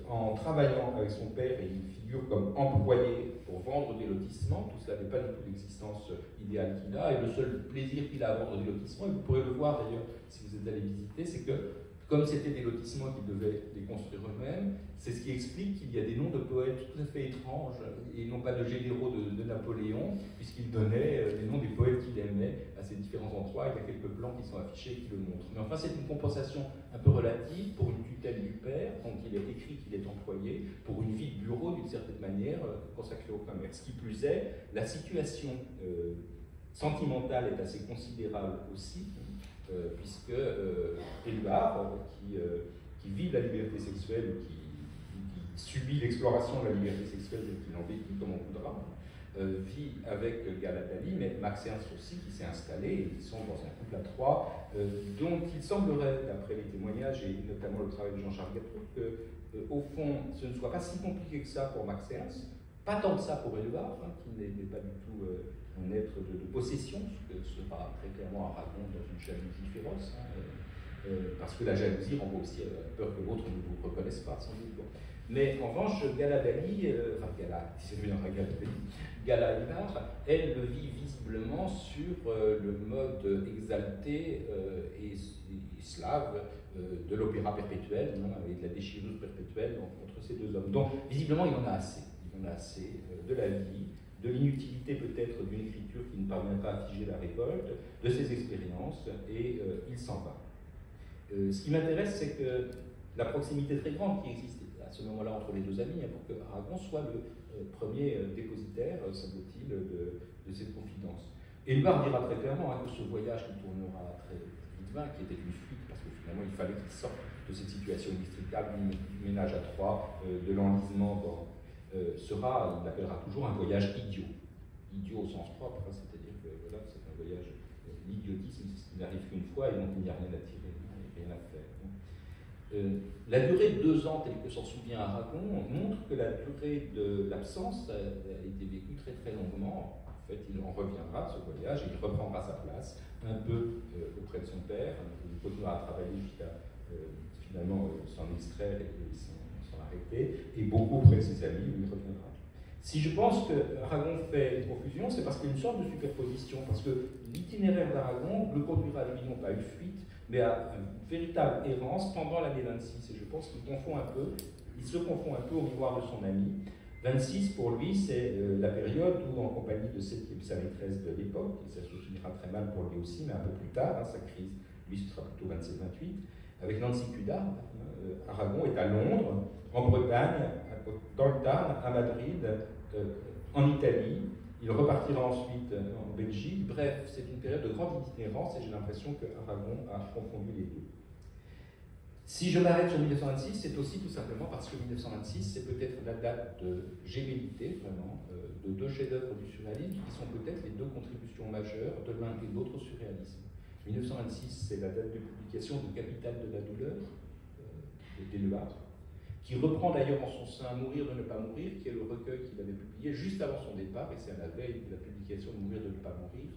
en travaillant avec son père et il figure comme employé pour vendre des lotissements. Tout cela n'est pas du tout l'existence idéale qu'il a. Et le seul plaisir qu'il a à vendre des lotissements, et vous pourrez le voir d'ailleurs si vous êtes allé visiter, c'est que comme c'était des lotissements qu'ils devaient les construire eux-mêmes, c'est ce qui explique qu'il y a des noms de poètes tout à fait étranges, et non pas de généraux de Napoléon, puisqu'il donnait les noms des poètes qu'il aimait à ces différents endroits. Il y a quelques plans qui sont affichés qui le montrent. Mais enfin, c'est une compensation un peu relative pour une tutelle du père, dont il est écrit qu'il est employé, pour une vie de bureau d'une certaine manière consacrée au commerce. Qui plus est, la situation sentimentale est assez considérable aussi, puisque Éluard, qui vit la liberté sexuelle, qui subit l'exploration de la liberté sexuelle qu'il en vécu, comme on voudra, vit avec Galatali, mais Maxence aussi qui s'est installé, et ils sont dans un couple à trois, dont il semblerait, d'après les témoignages et notamment le travail de Jean-Charles Gattreau, que au fond ce ne soit pas si compliqué que ça pour Maxence, pas tant que ça pour Éluard, qui n'est pas du tout un être de possession, ce que sera très clairement Aragon dans une jalousie féroce, parce que la jalousie renvoie aussi à la peur que l'autre ne vous reconnaisse pas, sans doute. Mais en revanche, Galadali, Gala Éluard, elle le vit visiblement sur le mode exalté et slave de l'opéra perpétuel, avec la déchirure perpétuelle entre ces deux hommes. Donc, visiblement, il en a assez. Il en a assez de la vie, de l'inutilité peut-être d'une écriture qui ne parvient pas à figer la révolte, de ses expériences, et il s'en va. Ce qui m'intéresse, c'est que la proximité très grande qui existe à ce moment-là entre les deux amis, pour que Aragon soit le premier dépositaire, semble-t-il, de cette confidence. Éluard dira très clairement que ce voyage qui tournera très vite vain, qui était une fuite, parce que finalement il fallait qu'il sorte de cette situation inextricable du ménage à trois, de l'enlisement, sera, il l'appellera toujours un voyage idiot. Idiot au sens propre, c'est-à-dire que voilà, c'est un voyage, l'idiotisme, c'est ce qui n'arrive qu'une fois et donc il n'y a rien à tirer, rien à faire. La durée de 2 ans, telle que s'en souvient Aragon, montre que la durée de l'absence a été vécue très très longuement. En fait, il en reviendra de ce voyage, il reprendra sa place un peu auprès de son père, il continuera à travailler jusqu'à finalement s'en extraire et s'en arrêter, et beaucoup auprès de ses amis où il reviendra. Si je pense que Aragon fait une confusion, c'est parce qu'il y a une sorte de superposition, parce que l'itinéraire d'Aragon le conduira lui non pas à une fuite, mais à une véritable errance pendant l'année 26. Et je pense qu'il se confond un peu au miroir de son ami. 26, pour lui, c'est la période où, en compagnie de sa maîtresse de l'époque, et ça se finira très mal pour lui aussi, mais un peu plus tard, sa crise, lui, ce sera plutôt 27-28, avec Nancy Cudard, Aragon est à Londres, en Bretagne, dans le Tarn, à Madrid, en Italie. Il repartira ensuite en Belgique. Bref, c'est une période de grande itinérance et j'ai l'impression que Aragon a confondu les deux. Si je m'arrête sur 1926, c'est aussi tout simplement parce que 1926, c'est peut-être la date de gémellité, vraiment, de 2 chefs-d'œuvre du surréalisme qui sont peut-être les 2 contributions majeures de l'un et de l'autre au surréalisme. 1926, c'est la date de publication de Capital de la douleur, d'Éluard, qui reprend d'ailleurs en son sein Mourir de ne pas mourir, qui est le recueil qu'il avait publié juste avant son départ, et c'est à la veille de la publication de Mourir de ne pas mourir,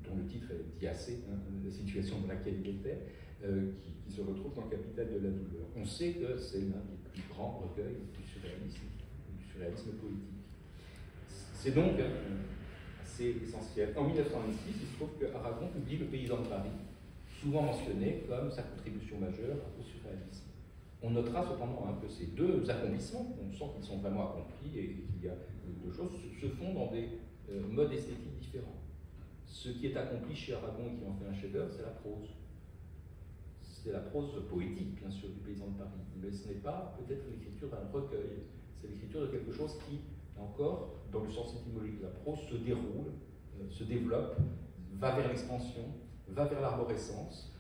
dont le titre dit assez, la situation dans laquelle il était, qui se retrouve dans Capital de la douleur. On sait que c'est l'un des plus grands recueils du surréalisme poétique. C'est donc assez essentiel. En 1926, il se trouve que Aragon publie Le Paysan de Paris, souvent mentionné comme sa contribution majeure au surréalisme. On notera cependant que ces 2 accomplissements, on sent qu'ils sont vraiment accomplis et qu'il y a 2 choses, se font dans des modes esthétiques différents. Ce qui est accompli chez Aragon et qui en fait un chef-d'œuvre, c'est la prose. C'est la prose poétique, bien sûr, du Paysan de Paris. Mais ce n'est pas peut-être l'écriture d'un recueil. C'est l'écriture de quelque chose qui, encore, dans le sens étymologique de la prose, se déroule, se développe, va vers l'expansion, va vers l'arborescence,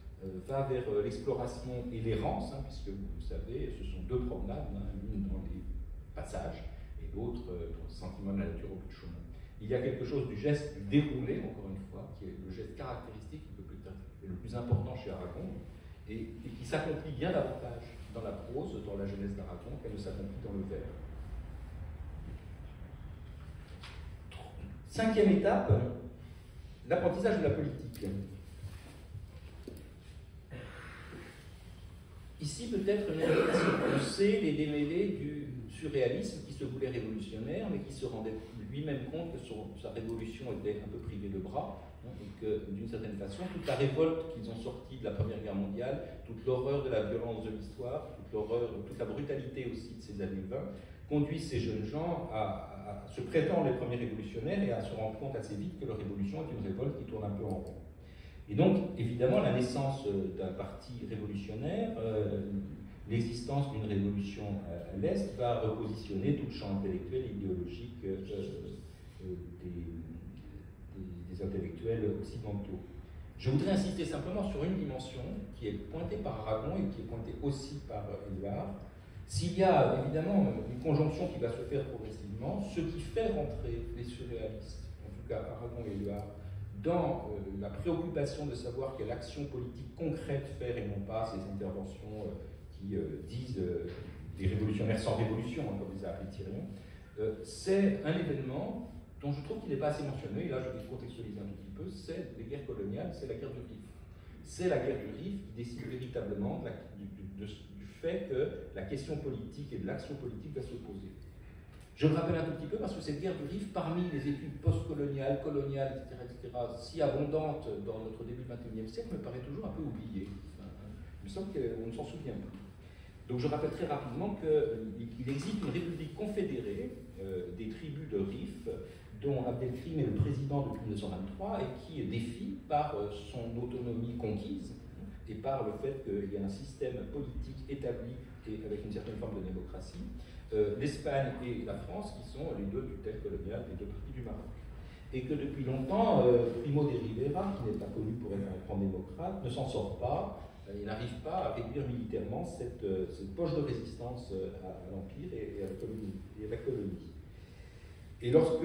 va vers l'exploration et l'errance, puisque vous savez, ce sont 2 promenades, l'une dans les passages et l'autre dans le sentiment de la nature au bout du chemin. Il y a quelque chose du geste du déroulé, encore une fois, qui est le geste caractéristique, qui peut être le plus important chez Aragon, et qui s'accomplit bien davantage dans la prose, dans la jeunesse d'Aragon, qu'elle ne s'accomplit dans le vers. 5e étape, l'apprentissage de la politique. Ici, peut-être une invitation. On sait les démêlés du surréalisme qui se voulait révolutionnaire, mais qui se rendait lui-même compte que sa révolution était un peu privée de bras, et que, d'une certaine façon, toute la révolte qu'ils ont sortie de la Première Guerre mondiale, toute l'horreur de la violence de l'histoire, toute la brutalité aussi de ces années 20, conduisent ces jeunes gens à se prétendre les premiers révolutionnaires et à se rendre compte assez vite que leur révolution est une révolte qui tourne un peu en rond. Et donc, évidemment, la naissance d'un parti révolutionnaire, l'existence d'une révolution à l'Est va repositionner tout le champ intellectuel et idéologique des intellectuels occidentaux. Je voudrais insister simplement sur une dimension qui est pointée par Aragon et qui est pointée aussi par Éluard, S'il y a évidemment une conjonction qui va se faire progressivement, ce qui fait rentrer les surréalistes, en tout cas Aragon et Éluard, dans la préoccupation de savoir quelle action politique concrète faire et non pas ces interventions qui disent des révolutionnaires sans révolution, hein, comme les a appelés Thirion, c'est un événement dont je trouve qu'il n'est pas assez mentionné, et là je vais contextualiser un tout petit peu, c'est les guerres coloniales, c'est la guerre du Rif. C'est la guerre du Rif qui décide véritablement du fait que la question politique et de l'action politique va se poser. Je le rappelle un tout petit peu parce que cette guerre du Rif, parmi les études postcoloniales, coloniales, etc., si abondantes dans notre début du XXIe siècle, me paraît toujours un peu oubliée. Il me semble qu'on ne s'en souvient plus. Donc je rappelle très rapidement qu'il existe une république confédérée des tribus de Rif, dont Abdelkrim est le président depuis 1923 et qui est défie par son autonomie conquise et par le fait qu'il y a un système politique établi et avec une certaine forme de démocratie, l'Espagne et la France qui sont les deux tutelles coloniales des deux parties du Maroc. Et que depuis longtemps, Primo de Rivera, qui n'est pas connu pour être un grand démocrate, ne s'en sort pas, il n'arrive pas à réduire militairement cette poche de résistance à l'Empire et à la colonie. Et lorsque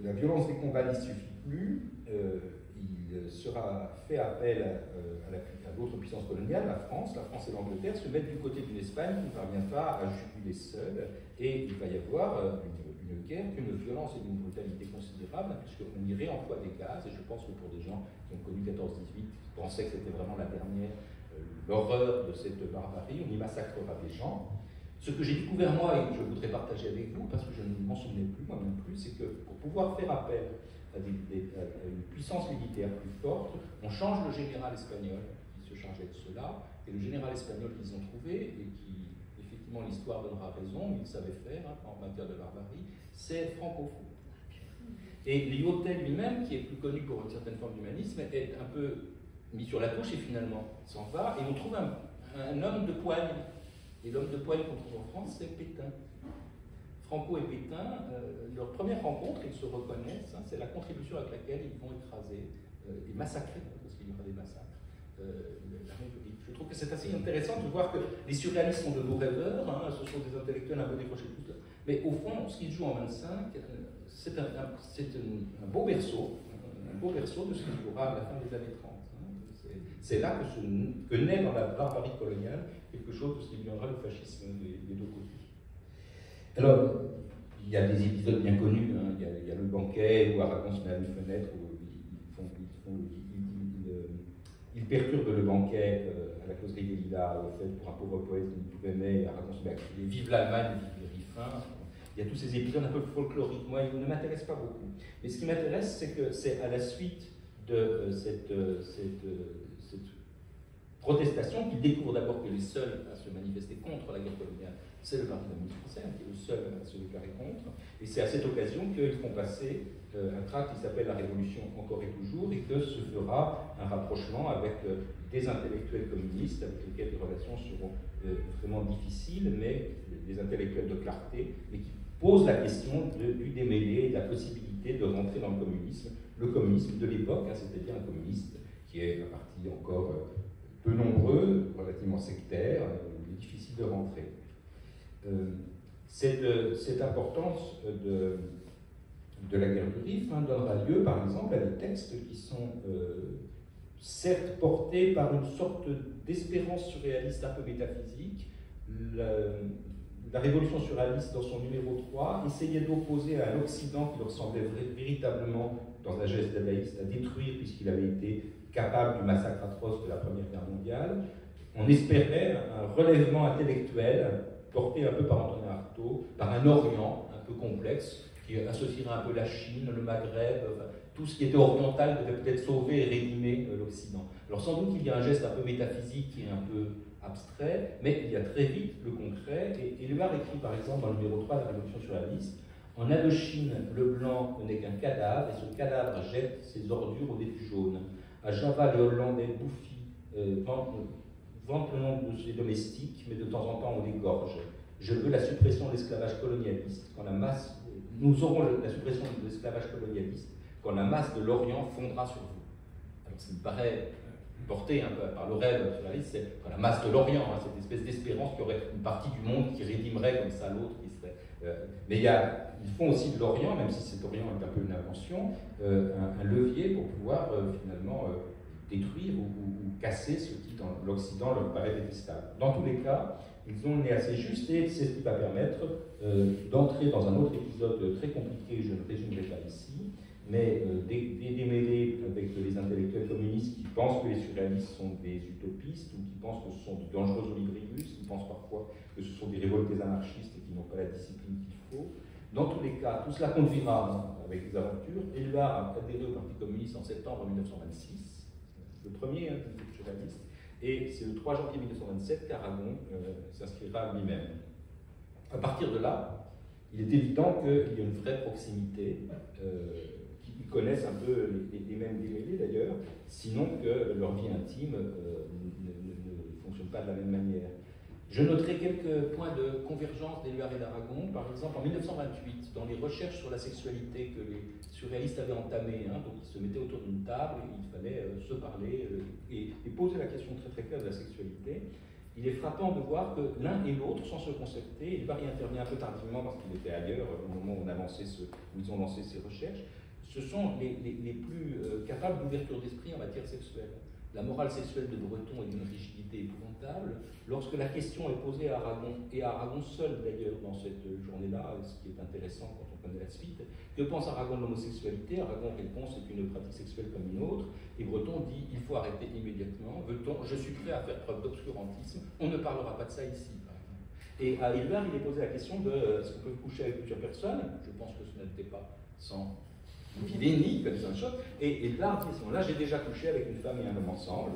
la violence des combats n'y suffit plus, il sera fait appel à d'autres puissances coloniales, la France et l'Angleterre se mettent du côté d'une Espagne qui ne parvient pas à juguler seule, et il va y avoir une guerre d'une violence et d'une brutalité considérable, puisqu'on y réemploie des gaz, et je pense que pour des gens qui ont connu 14-18, pensaient que c'était vraiment la dernière, l'horreur de cette barbarie, on y massacrera des gens. Ce que j'ai découvert moi, et que je voudrais partager avec vous, parce que je ne m'en souvenais plus, moi non plus, c'est que pour pouvoir faire appel à une puissance militaire plus forte, on change le général espagnol qui se chargeait de cela, et le général espagnol qu'ils ont trouvé, et qui, effectivement, l'histoire donnera raison, il savait faire en matière de barbarie, c'est Franco. Et Lyotel lui-même, qui est plus connu pour une certaine forme d'humanisme, est un peu mis sur la touche et finalement s'en va, et on trouve un homme de poigne. Et l'homme de poigne qu'on trouve en France, c'est Pétain. Franco et Pétain, leur première rencontre, ils se reconnaissent, c'est la contribution avec laquelle ils vont écraser et massacrer, parce qu'il y aura des massacres, la République. Je trouve que c'est assez intéressant de voir que les surréalistes sont de beaux rêveurs, ce sont des intellectuels un peu décrochés de tout ça, mais au fond, ce qu'ils jouent en 25, c'est un beau berceau de ce qu'il y aura à la fin des années 30. C'est là que naît dans la barbarie coloniale quelque chose de ce qui deviendra le fascisme des deux côtés. Alors, il y a des épisodes bien connus, il y a le banquet où Aragon se met à une fenêtre, où il perturbe le banquet à la causerie des Lilas, fait pour un pauvre poète qui ne pouvait aimer, Aragon se met à crier « Vive l'Allemagne, vive les Riffins ». Il y a tous ces épisodes un peu folkloriques. Moi, ils ne m'intéressent pas beaucoup. Mais ce qui m'intéresse, c'est que c'est à la suite de cette protestation qu'ils découvrent d'abord que les seuls à se manifester contre la guerre coloniale, c'est le Parti communiste français, qui est le seul à se déclarer contre. Et c'est à cette occasion qu'ils font passer un tract qui s'appelle La Révolution encore et toujours, et que se fera un rapprochement avec des intellectuels communistes, avec lesquels les relations seront vraiment difficiles, mais des intellectuels de clarté, mais qui posent la question du démêlé et de la possibilité de rentrer dans le communisme de l'époque, c'est-à-dire un communiste qui est un parti encore peu nombreux, relativement sectaire, difficile de rentrer. Cette importance de la guerre du Rif donnera lieu, par exemple, à des textes qui sont certes portés par une sorte d'espérance surréaliste un peu métaphysique. La Révolution surréaliste, dans son numéro 3, essayait d'opposer à un Occident qui leur semblait véritablement, dans un geste dadaïste, à détruire, puisqu'il avait été capable du massacre atroce de la Première Guerre mondiale. On espérait un relèvement intellectuel porté un peu par Antonin Artaud, par un Orient un peu complexe, qui associerait un peu la Chine, le Maghreb, tout ce qui était oriental devait peut-être sauver et réanimer l'Occident. Alors sans doute qu'il y a un geste un peu métaphysique qui est un peu abstrait, mais il y a très vite le concret, et Éluard écrit par exemple dans le numéro 3 de la Révolution surréaliste: en Indochine, le blanc n'est qu'un cadavre, et ce cadavre jette ses ordures au début jaune. À Java, les Hollandais bouffient, vantent le nom de ses domestiques, mais de temps en temps on les gorge. Je veux la suppression de l'esclavage colonialiste. Nous aurons la suppression de l'esclavage colonialiste quand la masse de l'Orient fondra sur vous. Alors ça me paraît porté un peu par le rêve surréaliste, c'est la masse de l'Orient, hein, cette espèce d'espérance qu'il y aurait une partie du monde qui rédimerait comme ça l'autre, qui serait. Mais ils font aussi de l'Orient, même si cet Orient est un peu une invention, un levier pour pouvoir finalement détruire ou casser ce qui dans l'Occident leur paraît détestable. Dans tous les cas, ils ont le nez assez juste et c'est ce qui va permettre d'entrer dans un autre épisode très compliqué, je ne résumerai pas ici, mais des démêlés avec les intellectuels communistes qui pensent que les surréalistes sont des utopistes ou qui pensent que ce sont de dangereux olibrius, qui pensent parfois que ce sont des révoltés anarchistes et qui n'ont pas la discipline qu'il faut. Dans tous les cas, tout cela conduira avec des aventures. Éluard a adhéré au Parti communiste en septembre 1926, le premier surréaliste, et c'est le 3 janvier 1927 qu'Aragon s'inscrira lui-même. À partir de là, il est évident qu'il y a une vraie proximité, qu'ils connaissent un peu les mêmes démêlés d'ailleurs, sinon que leur vie intime ne fonctionne pas de la même manière. Je noterai quelques points de convergence d'Éluard et d'Aragon. Par exemple, en 1928, dans les recherches sur la sexualité que les surréalistes avaient entamées, donc ils se mettaient autour d'une table, et il fallait se parler et poser la question très très claire de la sexualité. Il est frappant de voir que l'un et l'autre, sans se concerter, Éluard y intervient un peu tardivement parce qu'il était ailleurs au moment où ils ont lancé ces recherches, ce sont les plus capables d'ouverture d'esprit en matière sexuelle. La morale sexuelle de Breton est d'une rigidité épouvantable. Lorsque la question est posée à Aragon, et à Aragon seul d'ailleurs dans cette journée-là, ce qui est intéressant quand on connaît la suite, que pense Aragon de l'homosexualité? Aragon répond c'est une pratique sexuelle comme une autre, et Breton dit il faut arrêter immédiatement. Veut-on? Je suis prêt à faire preuve d'obscurantisme, on ne parlera pas de ça ici, par exemple. Et à Éluard, il est posé la question de est-ce qu'on peut coucher avec plusieurs personnes? Je pense que ce n'était pas sans vilénie, comme ça, et Éluard dit à ce moment-là j'ai déjà couché avec une femme et un homme ensemble.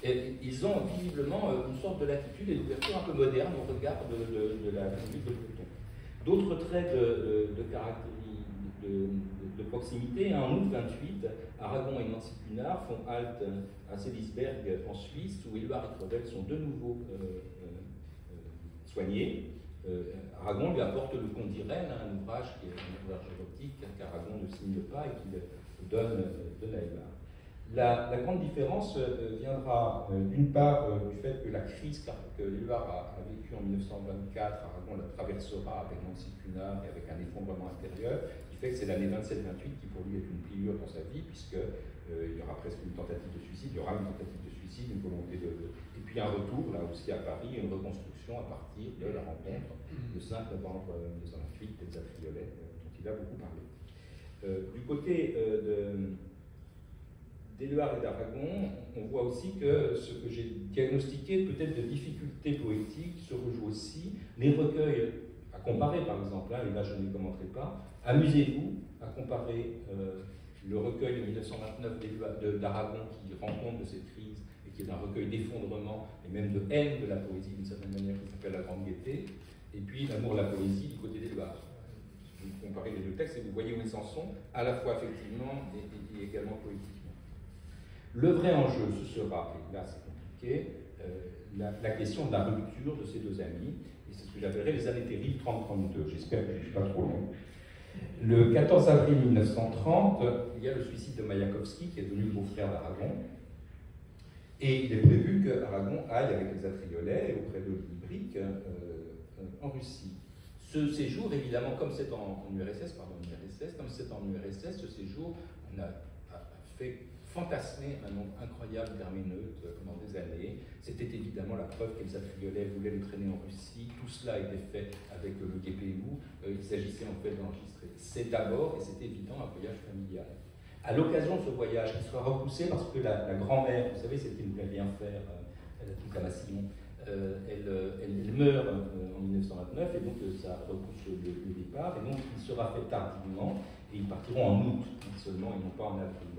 Et ils ont visiblement une sorte de latitude et d'ouverture un peu moderne au regard de la conduite de Breton. D'autres traits de proximité, en août 28, Aragon et Nancy Cunard font halte à Seelisberg en Suisse, où Éluard et Crevel sont de nouveau soignés. Aragon lui apporte le Conte d'Irène, un ouvrage qui est un ouvrage érotique qu'Aragon ne signe pas et qu'il donne à Éluard. La grande différence viendra d'une part du fait que la crise que Éluard a vécue en 1924, Aragon la traversera avec Nancy Cunard et avec un effondrement intérieur, qui fait que c'est l'année 27-28 qui pour lui est une pliure dans sa vie, puisqu'il y aura presque une tentative de suicide, il y aura une tentative de suicide, une volonté et puis un retour, là aussi à Paris, une reconstruction à partir de la rencontre le 5 novembre 1928 des Affriolets, dont il a beaucoup parlé. Du côté d'Éluard et d'Aragon, on voit aussi que ce que j'ai diagnostiqué peut-être de difficultés poétiques se rejoue aussi. Les recueils à comparer, par exemple, et là je ne les commenterai pas, amusez-vous à comparer le recueil de 1929 d'Aragon qui rend compte de cette crise et qui est un recueil d'effondrement et même de haine de la poésie d'une certaine manière qui s'appelle La Grande Gaîté, et puis L'amour de la poésie du côté d'Éluard. Vous comparez les deux textes et vous voyez où ils en sont, à la fois effectivement et également poétiquement. Le vrai enjeu, ce sera, et là c'est compliqué, la question de la rupture de ces deux amis, et c'est ce que j'appellerais les années terribles 30-32. J'espère que je ne suis pas trop long. Le 14 avril 1930, il y a le suicide de Mayakovsky, qui est devenu le beau-frère d'Aragon, et il est prévu qu'Aragon aille avec les Affriolets auprès de Libric en Russie. Ce séjour, évidemment, comme c'est en URSS, ce séjour, on a fait fantasmer un nombre incroyable d'herméneutes pendant des années. C'était évidemment la preuve que les Affriolets voulaient le traîner en Russie. Tout cela a été fait avec le GPU. Il s'agissait en fait d'enregistrer. C'est d'abord, et c'est évident, un voyage familial. À l'occasion de ce voyage, qui sera repoussé parce que la grand-mère, vous savez, c'était une rien faire, elle a tout comme à Sillon, elle meurt en 1929 et donc ça repousse le départ. Et donc il sera fait tardivement et ils partiront en août seulement et non pas en avril.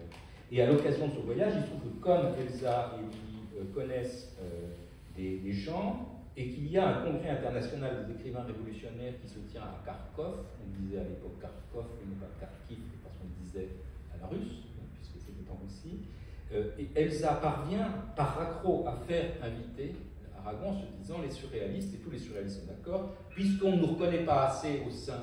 Et à l'occasion de ce voyage, il se trouve que comme Elsa et lui connaissent des gens, et qu'il y a un congrès international des écrivains révolutionnaires qui se tient à Kharkov, on disait à l'époque Kharkov, mais non pas Kharkiv, parce qu'on disait à la russe, puisque c'était en Russie, et Elsa parvient par accroc à faire inviter Aragon en se disant les surréalistes, et tous les surréalistes sont d'accord, puisqu'on ne nous reconnaît pas assez au sein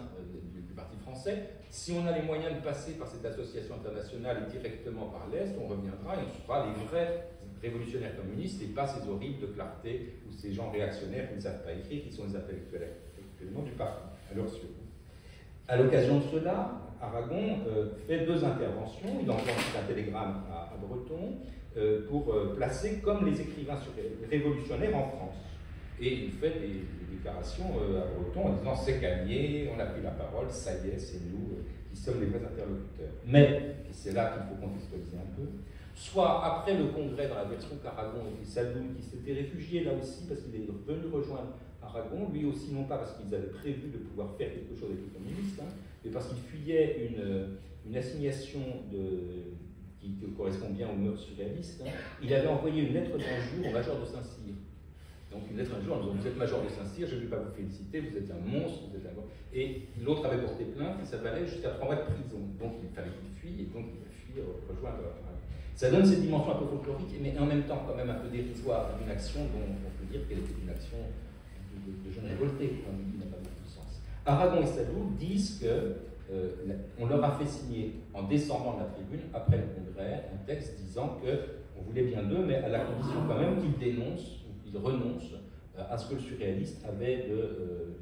du Parti français, si on a les moyens de passer par cette association internationale et directement par l'Est, on reviendra et on sera les vrais révolutionnaires communistes et pas ces horribles de clarté ou ces gens réactionnaires qui ne savent pas écrire, qui sont les intellectuels actuellement du parti, à leurs yeux. À l'occasion de cela, Aragon fait 2 interventions. Il envoie ensuite un télégramme à Breton pour placer comme les écrivains révolutionnaires en France. Et il fait des déclarations à Breton en disant « c'est gagné, on a pris la parole, ça y est, c'est nous qui sommes les vrais interlocuteurs ». Mais, et c'est là qu'il faut contextualiser un peu, soit après le congrès dans la version qu'Aragon et Sadoul, qui s'était réfugié là aussi parce qu'il est venu rejoindre Aragon, lui aussi non pas parce qu'ils avaient prévu de pouvoir faire quelque chose avec les communistes, mais parce qu'il fuyait une assignation qui correspond bien aux mœurs surréalistes. Il avait envoyé une lettre d'injure au major de Saint-Cyr. Donc une lettre d'injure en disant « Vous êtes major de Saint-Cyr, je ne vais pas vous féliciter, vous êtes un monstre, vous êtes un... » Et l'autre avait porté plainte et ça valait jusqu'à 3 mois de prison. Donc il fallait qu'il fuit et donc il a fui rejoindre... Ça donne cette dimension un peu folklorique, mais en même temps quand même un peu dérisoire d'une action dont on peut dire qu'elle était une action de jeunes révoltés, qui n'a pas beaucoup de sens. Aragon et Sadoul disent qu'on leur a fait signer, en descendant de la tribune, après le congrès, un texte disant qu'on voulait bien d'eux, mais à la condition quand même qu'ils dénoncent, ou qu'ils renoncent à ce que le surréaliste avait de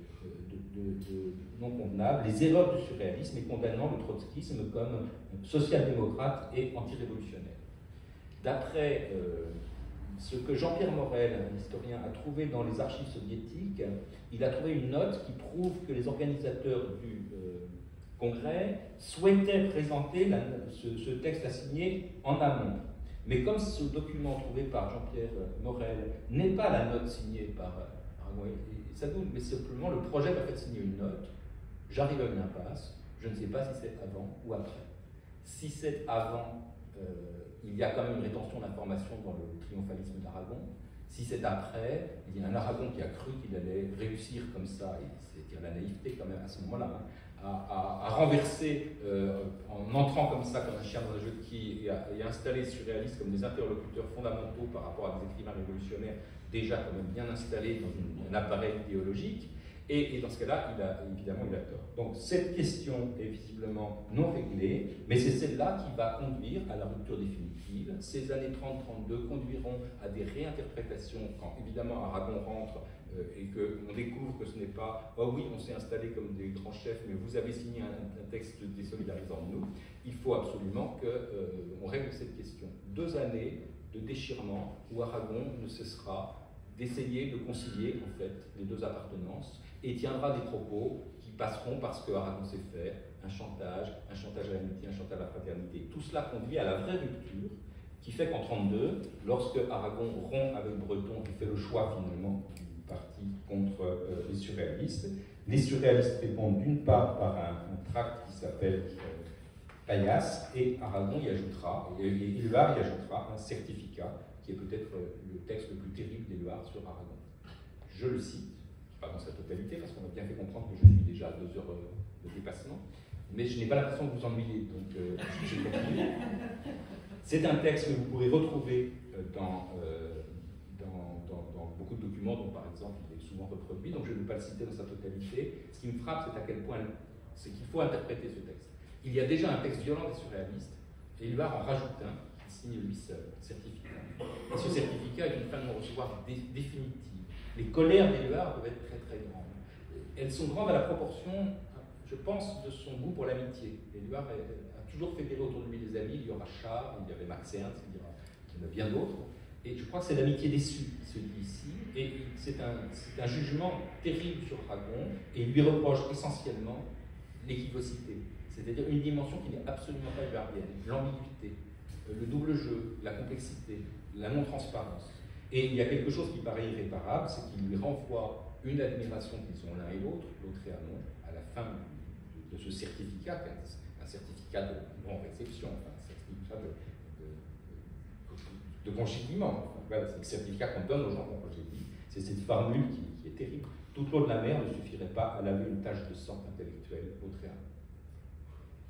non convenable, les erreurs du surréalisme et condamnant le trotskisme comme social-démocrate et anti-révolutionnaire. D'après ce que Jean-Pierre Morel, un historien, a trouvé dans les archives soviétiques, il a trouvé une note qui prouve que les organisateurs du congrès souhaitaient présenter ce texte assigné en amont. Mais comme ce document trouvé par Jean-Pierre Morel n'est pas la note signée par Aragon et Sadoul, mais simplement le projet m'a fait signer une note, j'arrive à une impasse, je ne sais pas si c'est avant ou après. Si c'est avant, il y a quand même une rétention d'informations dans le triomphalisme d'Aragon. Si c'est après, il y a un Aragon qui a cru qu'il allait réussir comme ça, et c'est la naïveté quand même à ce moment-là, à renverser, en entrant comme ça, comme un chien dans un jeu de quilles, et à installer les surréalistes comme des interlocuteurs fondamentaux par rapport à des écrivains révolutionnaires déjà quand même bien installés dans un appareil idéologique. Et dans ce cas-là, évidemment, il a tort. Donc cette question est visiblement non réglée, mais c'est celle-là qui va conduire à la rupture définitive. Ces années 30-32 conduiront à des réinterprétations quand évidemment Aragon rentre et qu'on découvre que ce n'est pas « oh oui, on s'est installé comme des grands chefs, mais vous avez signé un texte désolidarisant de nous ». Il faut absolument qu'on règle cette question. 2 années de déchirement où Aragon ne cessera d'essayer de concilier en fait les 2 appartenances et tiendra des propos qui passeront parce que Aragon sait faire un chantage à l'amitié, un chantage à la fraternité. Tout cela conduit à la vraie rupture qui fait qu'en 1932, lorsque Aragon rompt avec Breton et fait le choix finalement du parti contre les surréalistes répondent d'une part par un tract qui s'appelle Paillasse, et Aragon y ajoutera, et Éluard y ajoutera un certificat qui est peut-être le texte le plus terrible d'Éluard sur Aragon. Je le cite, pas dans sa totalité, parce qu'on a bien fait comprendre que je suis déjà à 2 heures de dépassement, mais je n'ai pas l'impression que vous ennuyez, donc j'ai continué. C'est un texte que vous pourrez retrouver dans beaucoup de documents, dont par exemple il est souvent reproduit, donc je ne vais pas le citer dans sa totalité. Ce qui me frappe, c'est à quel point c'est qu'il faut interpréter ce texte. Il y a déjà un texte violent des surréalistes, et Éluard en rajoute un, qui signe lui seul, certificat. Et ce certificat est une fin de non-recevoir définitive. Les colères d'Éluard peuvent être très très grandes. Elles sont grandes à la proportion, je pense, de son goût pour l'amitié. Éluard a toujours fédéré autour de lui des amis. Il y aura Charles, il y avait Max Ernst, il y en a bien d'autres. Et je crois que c'est l'amitié déçue qui se dit ici. Et c'est un jugement terrible sur Aragon, et il lui reproche essentiellement l'équivocité. C'est-à-dire une dimension qui n'est absolument pas éluardienne, l'ambiguïté, le double jeu, la complexité, la non-transparence. Et il y a quelque chose qui paraît irréparable, c'est qu'il lui renvoie une admiration qu'ils ont l'un et l'autre et Amon, à la fin de ce certificat, un certificat de non-réception, enfin, un certificat de congédiement. Enfin, voilà, c'est le certificat qu'on donne aux gens qu'on congédie. C'est cette formule qui est terrible. Toute l'eau de la mer ne suffirait pas à laver une tache de sang intellectuelle au Tréamont.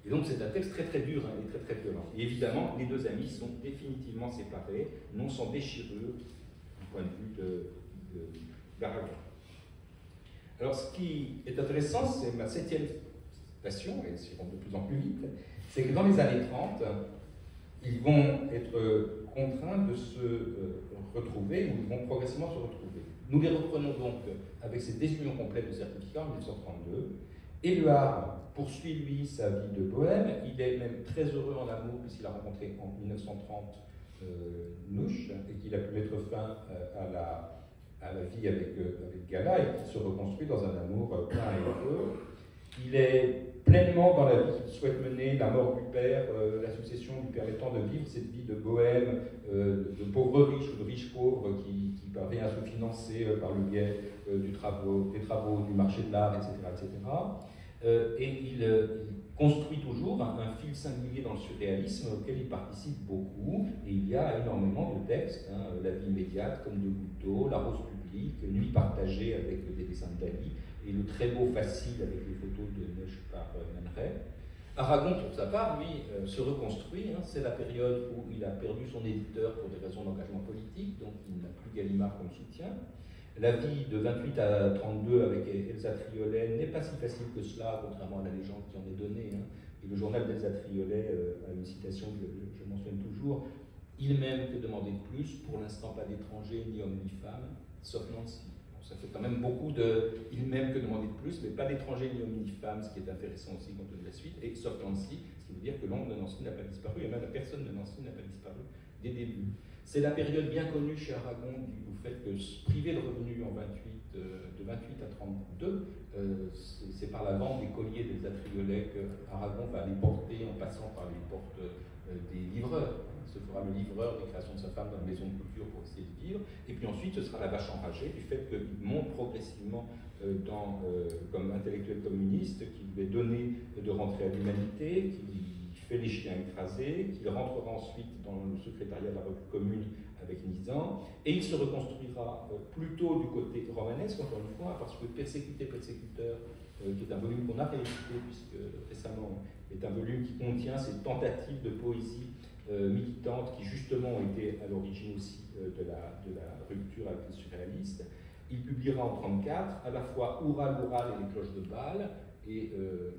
Et donc c'est un texte très très dur et très très violent. Et évidemment, les 2 amis sont définitivement séparés, non sans déchirure du point de vue d'Aragon. Alors ce qui est intéressant, c'est ma 7e citation, et c'est de plus en plus vite, c'est que dans les années 30, ils vont être contraints de se retrouver, ou ils vont progressivement se retrouver. Nous les reprenons donc avec cette désunion complète de certificat en 1932. Éluard poursuit, lui, sa vie de bohème. Il est même très heureux en amour, puisqu'il a rencontré en 1930 Nouche, et qu'il a pu mettre fin à la vie avec Gala, et qu'il se reconstruit dans un amour plein et heureux. Il est pleinement dans la vie qu'il souhaite mener, la mort du père, la succession lui permettant de vivre cette vie de bohème, de pauvre riche ou de riche pauvre qui parvient à se financer par le biais des travaux du marché de l'art, etc. Et il construit toujours un fil singulier dans le surréalisme auquel il participe beaucoup, et il y a énormément de textes, La vie immédiate comme De Goutot, La rose publique, Nuit partagée avec des dessins de Dali, et le très beau Facile avec les photos de Neige par Man Ray. Aragon, pour sa part, lui, se reconstruit. C'est la période où il a perdu son éditeur pour des raisons d'engagement politique, donc il n'a plus Gallimard comme soutien. La vie de 28 à 32 avec Elsa Triolet n'est pas si facile que cela, contrairement à la légende qui en est donnée. Et le journal d'Elsa Triolet a une citation que je mentionne toujours. Il m'aime, que demander de plus, pour l'instant pas d'étranger, ni homme ni femme, sauf Nancy. Ça fait quand même beaucoup de « il m'aime que demander de plus », mais pas d'étranger ni homme ni femme, ce qui est intéressant aussi quand on lit la suite, et sauf Nancy, ce qui veut dire que l'ombre de Nancy n'a pas disparu, et même la personne de Nancy n'a pas disparu dès le début. C'est la période bien connue chez Aragon du fait que se priver de revenus de 28 à 32, c'est par la vente des colliers des Atriolet que Aragon va les porter en passant par les portes des livreurs. Ce fera le livreur des créations de sa femme dans la maison de couture pour essayer de vivre. Et puis ensuite, ce sera la vache enragée du fait qu'il monte progressivement comme intellectuel communiste, qui lui est donné de rentrer à l'humanité, qui fait les chiens écrasés, qu'il rentrera ensuite dans le secrétariat de la revue commune avec Nizan, et il se reconstruira plutôt du côté romanesque, encore une fois, parce que Persécuteur, qui est un volume qu'on a réédité puisque récemment, est un volume qui contient ces tentatives de poésie militante qui justement ont été à l'origine aussi de la rupture avec les surréalistes. Il publiera en 1934 à la fois Oural et les cloches de Bâle, et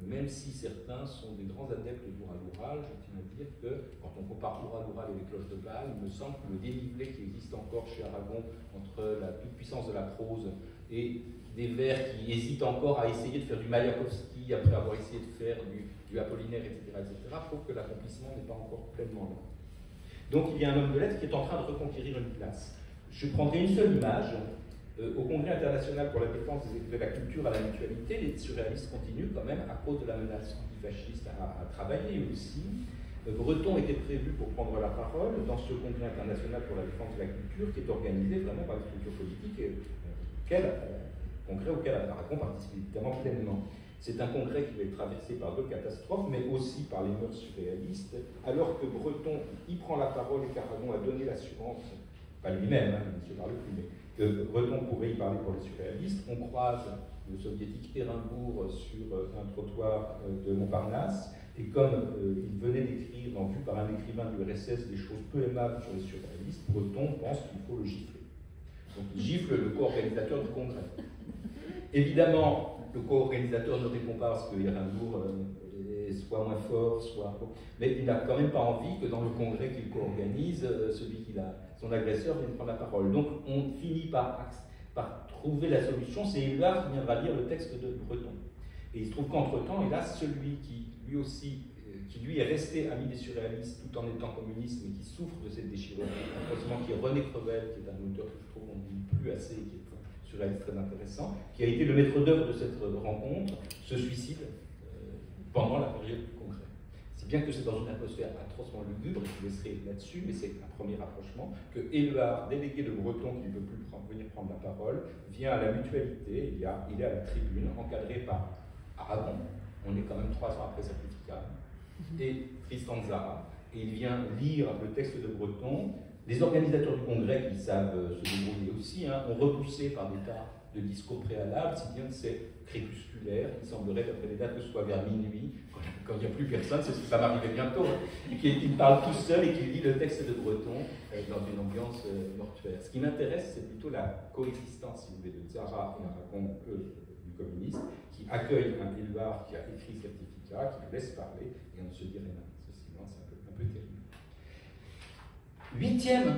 même si certains sont des grands adeptes d'Oural, je tiens à dire que quand on compare Oural et les cloches de Bâle, il me semble que le dénivelé qui existe encore chez Aragon entre la toute-puissance de la prose et des vers qui hésitent encore à essayer de faire du Mayakovsky après avoir essayé de faire du Apollinaire, etc., prouve que l'accomplissement n'est pas encore pleinement là. Donc il y a un homme de lettres qui est en train de reconquérir une place. Je prendrai une seule image. Au Congrès international pour la défense de la culture à la mutualité, les surréalistes continuent quand même, à cause de la menace antifasciste, à travailler aussi. Breton était prévu pour prendre la parole dans ce Congrès international pour la défense de la culture qui est organisé vraiment par les structures politiques, congrès auquel Aragon participe évidemment pleinement. C'est un congrès qui va être traversé par deux catastrophes, mais aussi par les mœurs surréalistes, alors que Breton y prend la parole et qu'Aragon a donné l'assurance, pas lui-même, il ne se parle plus, mais que Breton pourrait y parler pour les surréalistes. On croise le soviétique Hérinbourg sur un trottoir de Montparnasse, et comme il venait d'écrire, vu par un écrivain du RSS, des choses peu aimables sur les surréalistes, Breton pense qu'il faut le gifler. Donc il gifle le co-organisateur du congrès. Évidemment, le co-organisateur ne répond pas parce que Hérinbourg est soit moins fort, soit... Mais il n'a quand même pas envie que dans le congrès qu'il co-organise, son agresseur vienne prendre la parole. Donc on finit par trouver la solution. C'est Éluard qui viendra lire le texte de Breton. Et il se trouve qu'entre-temps, hélas, celui qui lui est resté ami des surréalistes tout en étant communiste, mais qui souffre de cette déchirure, qui est René Crevel, qui est un auteur que je trouve qu'on ne lit plus assez, qui est un surréaliste très intéressant, qui a été le maître d'œuvre de cette rencontre, se suicide pendant la période du congrès. Si bien que c'est dans une atmosphère atrocement lugubre, je vous laisserai là-dessus, mais c'est un premier rapprochement, que Éluard, délégué de Breton qui ne peut plus venir prendre la parole, vient à la mutualité, il est à la tribune, encadré par Aragon, on est quand même 3 ans après certificat, et Tristan Tzara, et il vient lire le texte de Breton. Les organisateurs du congrès, qui savent se débrouiller aussi, ont repoussé par des tas de discours préalables, si bien que c'est crépusculaire, il semblerait, d'après les dates, que ce soit vers minuit, quand il n'y a plus personne, ça m'arrivait bientôt, et qu'il parle tout seul et qu'il lit le texte de Breton dans une ambiance mortuaire. Ce qui m'intéresse, c'est plutôt la coexistence, si vous voulez, de Tzara et Aragon, du communisme, qui accueille un Éluard qui a écrit certificat, qui le laisse parler, et on se dit rien. Ce silence un peu terrible. 8e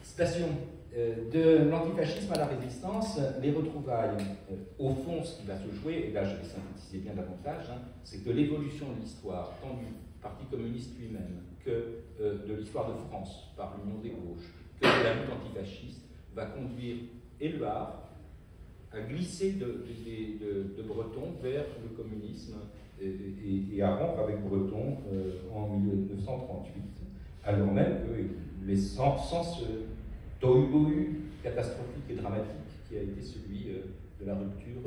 station, de l'antifascisme à la résistance, les retrouvailles. Au fond, ce qui va se jouer, et là je vais synthétiser bien davantage, hein, c'est que l'évolution de l'histoire, tant du Parti communiste lui-même que de l'histoire de France par l'Union des gauches, que de la lutte antifasciste, va conduire Éluard à glisser de Breton vers le communisme et à rompre avec Breton en 1938, alors même que sans ce tohu-bohu catastrophique et dramatique qui a été celui de la rupture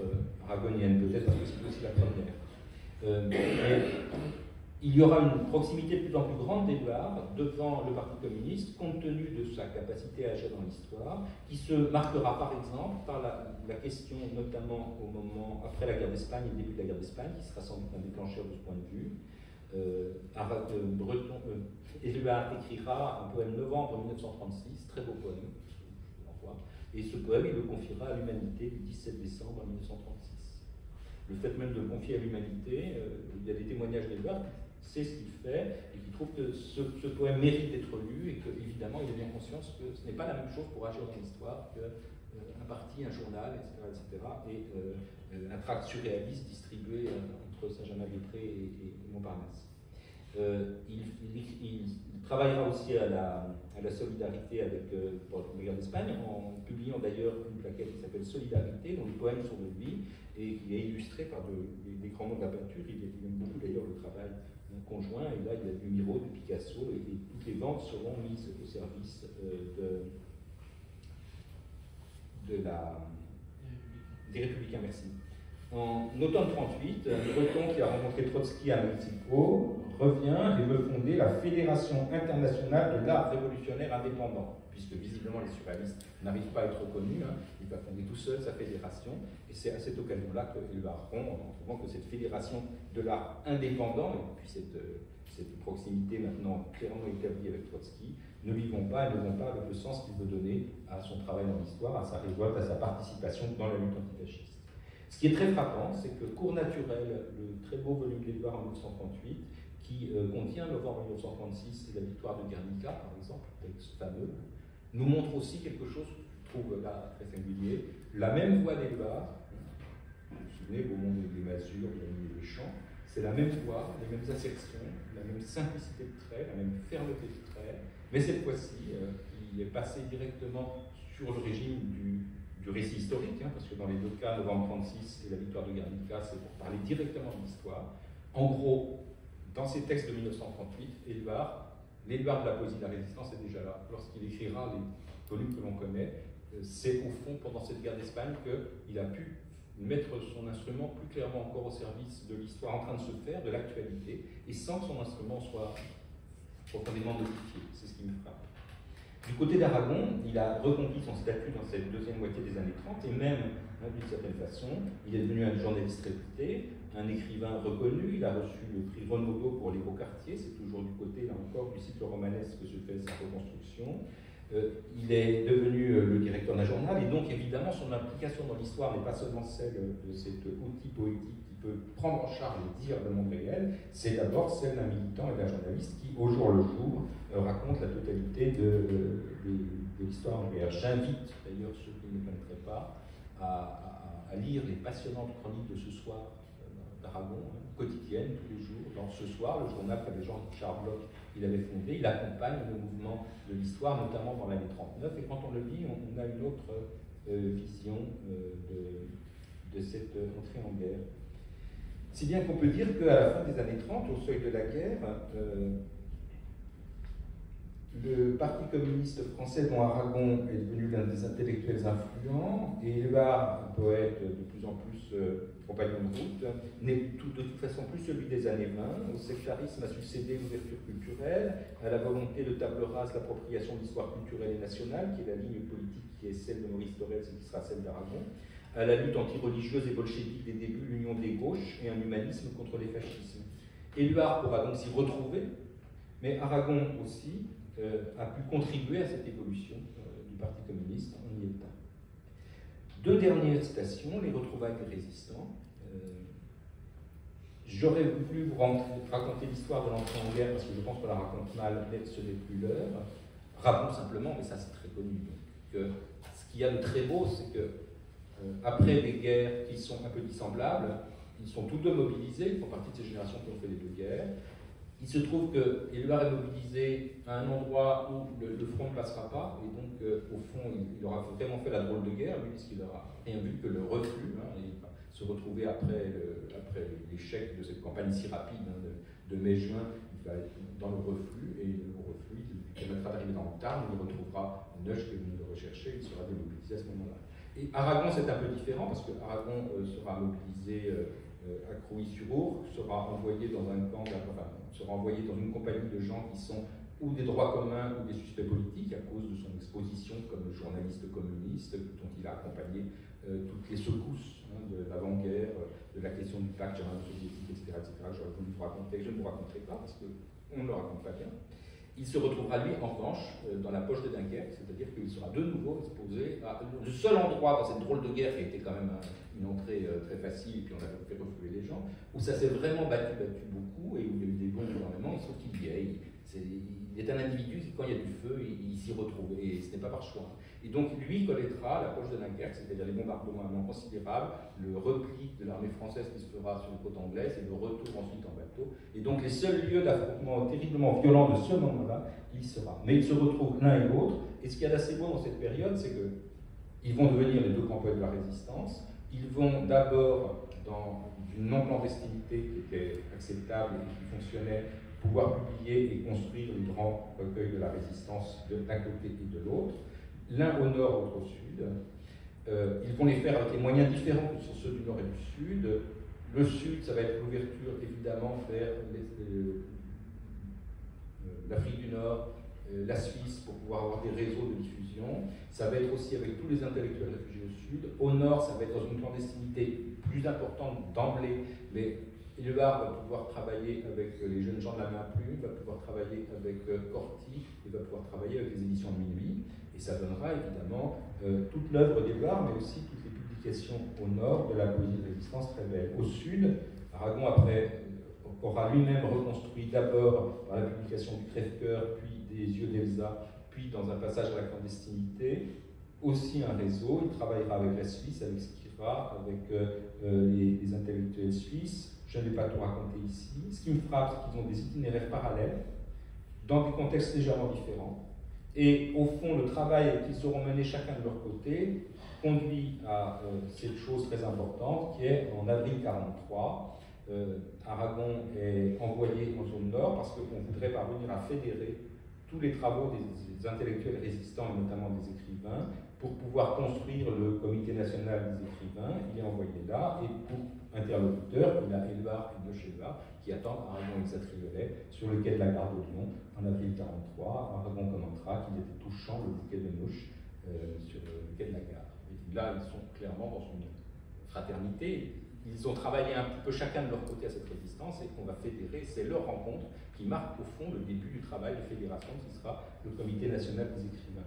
aragonienne, peut-être parce que c'est aussi la première. Il y aura une proximité de plus en plus grande d'Éluard devant le Parti communiste, compte tenu de sa capacité à agir dans l'histoire, qui se marquera par exemple par la question, notamment au moment après la guerre d'Espagne et le début de la guerre d'Espagne, qui sera sans doute un déclencheur de ce point de vue. Éluard écrira un poème Novembre 1936, très beau poème, et ce poème il le confiera à l'Humanité du 17 décembre 1936. Le fait même de le confier à l'Humanité, il y a des témoignages d'Éluard, c'est ce qu'il fait, et qui trouve que ce poème mérite d'être lu, et qu'évidemment il a bien conscience que ce n'est pas la même chose pour agir dans l'histoire qu'un parti, un journal, etc. et un tract surréaliste distribué entre Saint-Germain-des-Prés et Montparnasse. Il travaillera aussi à la solidarité avec la guerre d'Espagne, en publiant d'ailleurs une plaquette qui s'appelle Solidarité, dont les poèmes sont de lui, et qui est illustré par des grands noms de la peinture. Il aime beaucoup d'ailleurs le travail conjoint, et là il y a du Miro, du Picasso, et toutes les ventes seront mises au service des Républicains. Merci. En automne 1938, un Breton qui a rencontré Trotsky à Mexico revient et veut fonder la Fédération internationale de l'art révolutionnaire indépendant, puisque visiblement les surréalistes n'arrivent pas à être reconnus. Hein, il va fonder tout seul sa fédération, et c'est à cette occasion-là qu'Éluard rompt en trouvant que cette fédération de l'art indépendant, et puis cette proximité maintenant clairement établie avec Trotsky, ne lui vont pas et ne vont pas avec le sens qu'il veut donner à son travail dans l'histoire, à sa révolte, à sa participation dans la lutte antifasciste. Ce qui est très frappant, c'est que Cours naturel, le très beau volume d'Éluard en 1938, qui contient novembre 1936 et la victoire de Guernica, par exemple, texte fameux, nous montre aussi quelque chose que je trouve là très singulier. La même voix d'Éluard, vous vous souvenez, au monde des masures, des chants, c'est la même voix, les mêmes assertions, la même simplicité de trait, la même fermeté de trait, mais cette fois-ci, qui est passé directement sur le régime du récit historique, hein, parce que dans les deux cas, novembre 1936 et la victoire de Guernica, c'est pour parler directement de l'histoire. En gros, dans ces textes de 1938, l'Éluard de la poésie de la résistance est déjà là. Lorsqu'il écrira les volumes que l'on connaît, c'est au fond, pendant cette guerre d'Espagne, qu'il a pu mettre son instrument plus clairement encore au service de l'histoire en train de se faire, de l'actualité, et sans que son instrument soit profondément modifié. C'est ce qui me frappe. Du côté d'Aragon, il a reconquis son statut dans cette deuxième moitié des années 30, et même, d'une certaine façon, il est devenu un journaliste réputé, un écrivain reconnu. Il a reçu le prix Renaudot pour Les Beaux Quartiers, c'est toujours du côté, là encore, du cycle romanesque que se fait sa reconstruction. Il est devenu le directeur d'un journal, et donc évidemment son implication dans l'histoire n'est pas seulement celle de cet outil poétique qui peut prendre en charge et dire le monde réel, c'est d'abord celle d'un militant et d'un journaliste qui, au jour le jour, raconte la totalité de l'histoire nucléaire. J'invite d'ailleurs ceux qui ne le connaîtraient pas à lire les passionnantes chroniques de Ce Soir d'Aragon, quotidiennes, tous les jours. Dans Ce Soir, le journal qu'avait Jean-Richard Bloch il avait fondé, il accompagne le mouvement de l'histoire, notamment dans l'année 39, et quand on le lit, on a une autre vision de cette entrée en guerre. Si bien qu'on peut dire qu'à la fin des années 30, au seuil de la guerre, le Parti communiste français, dont Aragon est devenu l'un des intellectuels influents, et Éluard, un poète de plus en plus compagnon de route, n'est de toute façon plus celui des années 20. Au sectarisme a succédé l'ouverture culturelle, à la volonté de table rase l'appropriation de l'histoire culturelle et nationale, qui est la ligne politique qui est celle de Maurice Thorez et qui sera celle d'Aragon, à la lutte anti-religieuse et bolchevique des débuts, l'union des gauches et un humanisme contre les fascismes. Éluard pourra donc s'y retrouver, mais Aragon aussi a pu contribuer à cette évolution du Parti communiste en y étant. Deux dernières stations, les retrouvailles des résistants. J'aurais voulu vous raconter l'histoire de l'entrée en guerre parce que je pense qu'on la raconte mal, mais ce n'est plus l'heure. Rabon simplement, mais ça c'est très connu. Donc, ce qu'il y a de très beau, c'est que après des guerres qui sont un peu dissemblables, ils sont tous deux mobilisés, ils font partie de ces générations qui ont fait les deux guerres. Il se trouve que Éluard est mobilisé à un endroit où le front ne passera pas, et donc au fond il aura vraiment fait la drôle de guerre, lui, puisqu'il n'aura rien vu que le reflux, hein, et il va se retrouver après l'échec de cette campagne si rapide de mai-juin, il va être dans le reflux, et le reflux, il permettra d'arriver dans le Tarn, il retrouvera Neuch que vous le recherchez, il sera démobilisé à ce moment-là. Et Aragon, c'est un peu différent, parce que Aragon sera mobilisé à Crouy-sur-Our, sera envoyé dans un camp, sera envoyé dans une compagnie de gens qui sont ou des droits communs ou des suspects politiques à cause de son exposition comme journaliste communiste, dont il a accompagné toutes les secousses de l'avant-guerre, de la question du pacte germano-soviétique, etc. J'aurais voulu vous raconter, je ne vous raconterai pas parce qu'on ne le raconte pas bien. Il se retrouvera, lui, en revanche, dans la poche de Dunkerque, c'est-à-dire qu'il sera de nouveau exposé à le seul endroit dans cette drôle de guerre, qui était quand même une entrée très facile, et puis on a fait refouler les gens, où ça s'est vraiment battu beaucoup, et où il y a eu des bons énormément, il se trouve qu'il y est. Il est un individu qui, quand il y a du feu, il s'y retrouve, et ce n'est pas par choix. Et donc, lui connaîtra la poche de Dunkerque, c'est-à-dire les bombardements considérables, le repli de l'armée française qui se fera sur les côtes anglaises, et le retour ensuite en bateau. Et donc, les seuls lieux d'affrontement terriblement violents de ce moment-là, il y sera. Mais ils se retrouvent l'un et l'autre, et ce qu'il y a d'assez beau dans cette période, c'est qu'ils vont devenir les deux grands poètes de la résistance. Ils vont d'abord, dans une non-clandestinité qui était acceptable et qui fonctionnait, pouvoir publier et construire les grands recueils de la résistance d'un côté et de l'autre, l'un au nord, l'autre au sud. Ils vont les faire avec des moyens différents que sont ceux du nord et du sud. Le sud, ça va être l'ouverture évidemment vers l'Afrique du Nord, la Suisse, pour pouvoir avoir des réseaux de diffusion. Ça va être aussi avec tous les intellectuels réfugiés au sud. Au nord, ça va être dans une clandestinité plus importante d'emblée, mais Éluard va pouvoir travailler avec les jeunes gens de la main plume, va pouvoir travailler avec Corti, et va pouvoir travailler avec les éditions de Minuit, et ça donnera évidemment toute l'œuvre d'Éluard, mais aussi toutes les publications au nord de la poésie de résistance très belle. Au sud, Aragon après aura lui-même reconstruit d'abord par la publication du Crève-Cœur, puis des Yeux d'Elsa, puis dans un passage à la clandestinité, aussi un réseau. Il travaillera avec la Suisse, avec Skira, avec les intellectuels suisses. Je ne vais pas tout raconter ici. Ce qui me frappe, c'est qu'ils ont des itinéraires parallèles, dans des contextes légèrement différents. Et au fond, le travail qu'ils auront mené chacun de leur côté conduit à cette chose très importante qui est en avril 1943. Aragon est envoyé en zone nord parce qu'on voudrait parvenir à fédérer tous les travaux des intellectuels résistants et notamment des écrivains pour pouvoir construire le Comité national des écrivains. Il est envoyé là et pour interlocuteur, il a Éluard et Neuch qui attendent Aragon et Xatriolet sur le quai de la gare de Lyon en avril 1943. Aragon commentera qu'il était touchant le bouquet de Neuch sur le quai de la gare. Et là, ils sont clairement dans une fraternité. Ils ont travaillé un petit peu chacun de leur côté à cette résistance et qu'on va fédérer. C'est leur rencontre qui marque au fond le début du travail de fédération qui sera le Comité national des écrivains.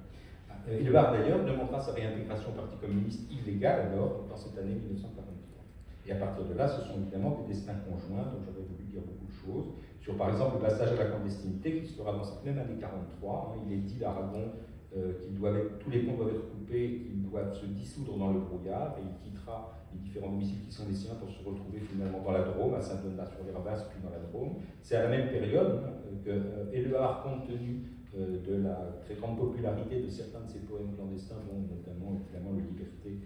Éluard d'ailleurs demandera sa réintégration au Parti communiste illégale alors dans cette année 1943. Et à partir de là, ce sont évidemment des destins conjoints dont j'aurais voulu dire beaucoup de choses. Sur par exemple le passage à la clandestinité qui se fera dans cette même année 1943. Il est dit d'Aragon tous les ponts doivent être coupés, ils doivent se dissoudre dans le brouillard et il quittera les différents domiciles qui sont les siens pour se retrouver finalement dans la Drôme, à Saint-Donat-sur-l'Herbasse, puis dans la Drôme. C'est à la même période que Éluard, compte tenu de la très grande popularité de certains de ses poèmes clandestins, dont notamment évidemment le Liberté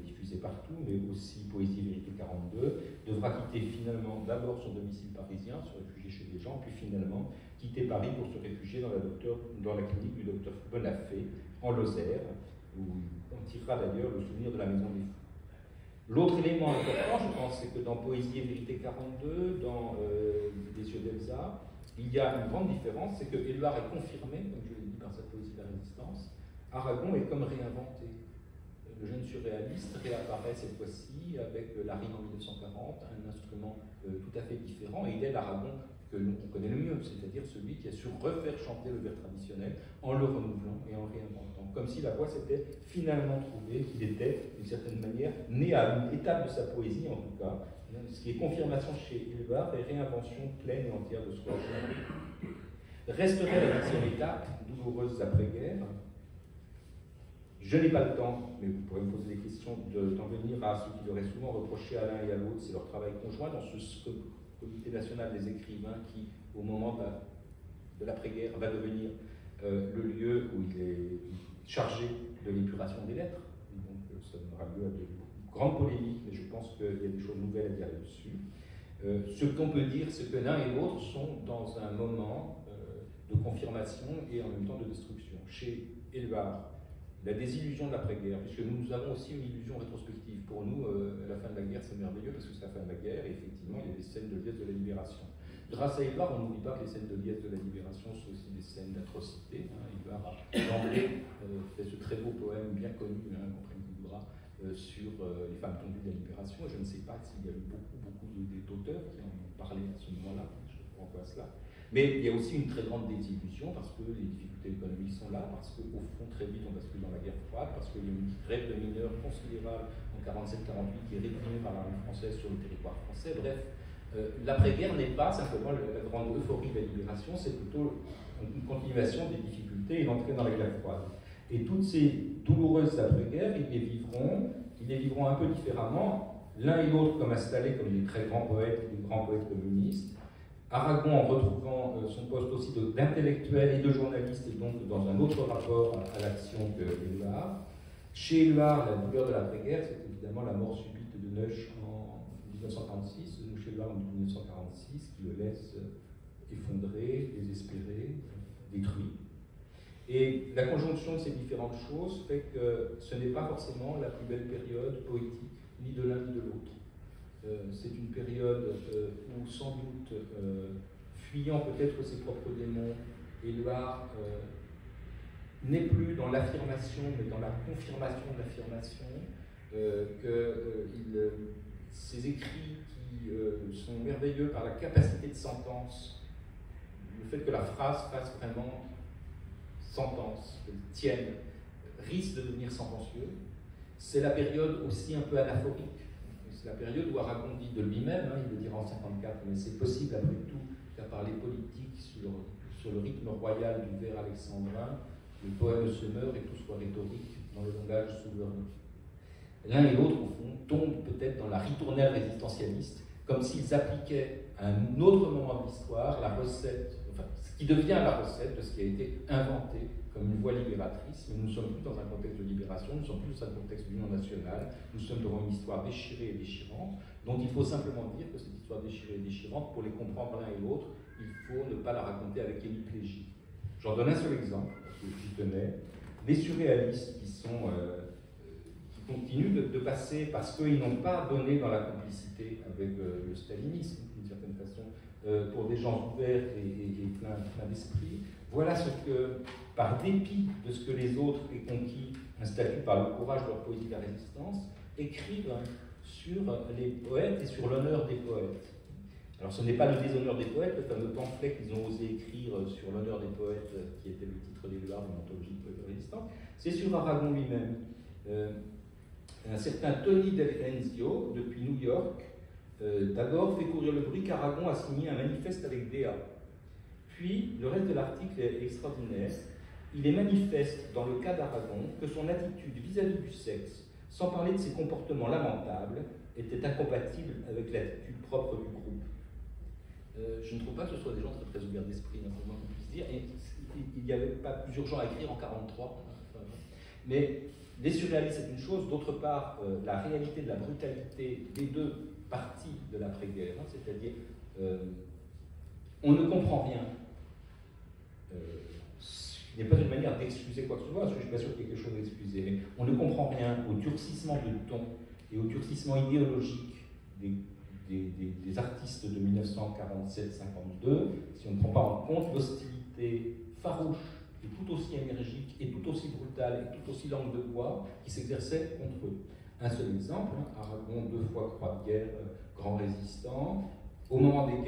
diffusé partout, mais aussi Poésie et Vérité 42, devra quitter finalement d'abord son domicile parisien, se réfugier chez des gens, puis finalement quitter Paris pour se réfugier dans la clinique du docteur Bonafé, en Lozère, où on tirera d'ailleurs le souvenir de la Maison des Fous. L'autre élément important, je pense, c'est que dans Poésie et Vérité 42, dans Les Yeux d'Elsa, il y a une grande différence, c'est que Éluard est confirmé, comme je l'ai dit, par sa poésie de la résistance. Aragon est comme réinventé. Le jeune surréaliste réapparaît cette fois-ci avec la rime en 1940, un instrument tout à fait différent, et il est l'Aragon que l'on connaît le mieux, c'est-à-dire celui qui a su refaire chanter le vers traditionnel en le renouvelant et en réinventant, comme si la voix s'était finalement trouvée, qu'il était d'une certaine manière né à une étape de sa poésie en tout cas, ce qui est confirmation chez Éluard et réinvention pleine et entière de soi. Resterait la deuxième étape, douloureuse après-guerre. Je n'ai pas le temps, mais vous pourrez me poser des questions, d'en venir à ce qui leur est souvent reproché à l'un et à l'autre, c'est leur travail conjoint dans ce comité national des écrivains qui, au moment de l'après-guerre, va devenir le lieu où il est chargé de l'épuration des lettres. Et donc ça donnera lieu à de grandes polémiques, mais je pense qu'il y a des choses nouvelles à dire là-dessus. Ce qu'on peut dire, c'est que l'un et l'autre sont dans un moment de confirmation et en même temps de destruction. Chez Éluard, la désillusion de l'après-guerre, puisque nous avons aussi une illusion rétrospective. Pour nous, la fin de la guerre, c'est merveilleux parce que c'est la fin de la guerre, et effectivement, il y a des scènes de liesse de la libération. Grâce à Éluard, on n'oublie pas que les scènes de liesse de la libération sont aussi des scènes d'atrocité. Éluard a d'emblée fait ce très beau poème bien connu, comprenne qui voudra, sur les femmes tondues de la libération. Je ne sais pas s'il y a eu beaucoup d'auteurs qui en ont parlé à ce moment-là, je renvoie à cela. Mais il y a aussi une très grande désillusion parce que les difficultés économiques sont là, parce qu'au fond, très vite, on bascule dans la guerre froide, parce qu'il y a une grève de mineurs considérable en 47-48 qui est réprimée par l'armée française sur le territoire français. Bref, l'après-guerre n'est pas simplement la grande euphorie de la libération, c'est plutôt une continuation des difficultés et l'entrée dans la guerre froide. Et toutes ces douloureuses après-guerre, ils les vivront un peu différemment, l'un et l'autre comme installés comme des très grands poètes et des grands poètes communistes. Aragon, en retrouvant son poste aussi d'intellectuel et de journaliste, et donc dans un autre rapport à l'action que Éluard. Chez Éluard, la douleur de l'après-guerre, c'est évidemment la mort subite de Neusch en 1946, nous chez Éluard en 1946, qui le laisse effondré, désespéré, détruit. Et la conjonction de ces différentes choses fait que ce n'est pas forcément la plus belle période poétique, ni de l'un ni de l'autre. C'est une période où, sans doute, fuyant peut-être ses propres démons, Éluard n'est plus dans l'affirmation, mais dans la confirmation de l'affirmation, ses écrits qui sont merveilleux par la capacité de sentence, le fait que la phrase fasse vraiment sentence, qu'elle tienne, risque de devenir sentencieux. C'est la période aussi un peu anaphorique. C'est la période où Aragon dit de lui-même, il le dira en 54, mais c'est possible après tout qu'à parler politique sur le rythme royal du vers alexandrin, le poème se meurt et tout soit rhétorique dans le langage souverain. L'un et l'autre, au fond, tombent peut-être dans la ritournelle résistentialiste, comme s'ils appliquaient à un autre moment de l'histoire la recette, enfin, ce qui devient la recette de ce qui a été inventé comme une voie libératrice, mais nous ne sommes plus dans un contexte de libération, nous ne sommes plus dans un contexte d'union nationale, nous sommes devant une histoire déchirée et déchirante, donc il faut simplement dire que cette histoire déchirée et déchirante, pour les comprendre l'un et l'autre, il faut ne pas la raconter avec hémiplégie. J'en donne un seul exemple, parce que j'y tenais, les surréalistes qui continuent de passer, parce qu'ils n'ont pas donné dans la complicité avec le stalinisme, d'une certaine façon, pour des gens ouverts et pleins d'esprit. Voilà ce que, par dépit de ce que les autres aient conquis, un statut par le courage de leur poésie de la résistance, écrivent sur les poètes et sur l'honneur des poètes. Alors ce n'est pas le déshonneur des poètes, le fameux pamphlet qu'ils ont osé écrire sur l'honneur des poètes, qui était le titre d'Éluard d'une anthologie de poètes résistants, c'est sur Aragon lui-même. Un certain Tony Del Renzio, depuis New York, d'abord fait courir le bruit qu'Aragon a signé un manifeste avec Déa. Puis, le reste de l'article est extraordinaire. Il est manifeste, dans le cas d'Aragon, que son attitude vis-à-vis du sexe, sans parler de ses comportements lamentables, était incompatible avec l'attitude propre du groupe. Je ne trouve pas que ce soit des gens très, très ouverts d'esprit, pour moi qu'on puisse dire. Et il n'y avait pas plus urgent à écrire en 1943. Mais les surréalistes, c'est une chose. D'autre part, la réalité de la brutalité des deux parties de l'après-guerre, c'est-à-dire on ne comprend rien. Il n'est pas une manière d'excuser quoi que ce soit, parce que je ne suis pas sûr qu'il y ait quelque chose à excuser, mais on ne comprend rien au durcissement de ton et au durcissement idéologique des artistes de 1947-52, si on ne prend pas en compte l'hostilité farouche et tout aussi énergique et tout aussi brutale et tout aussi langue de bois qui s'exerçait contre eux. Un seul exemple, Aragon, 2 fois croix de guerre, grand résistant, au moment des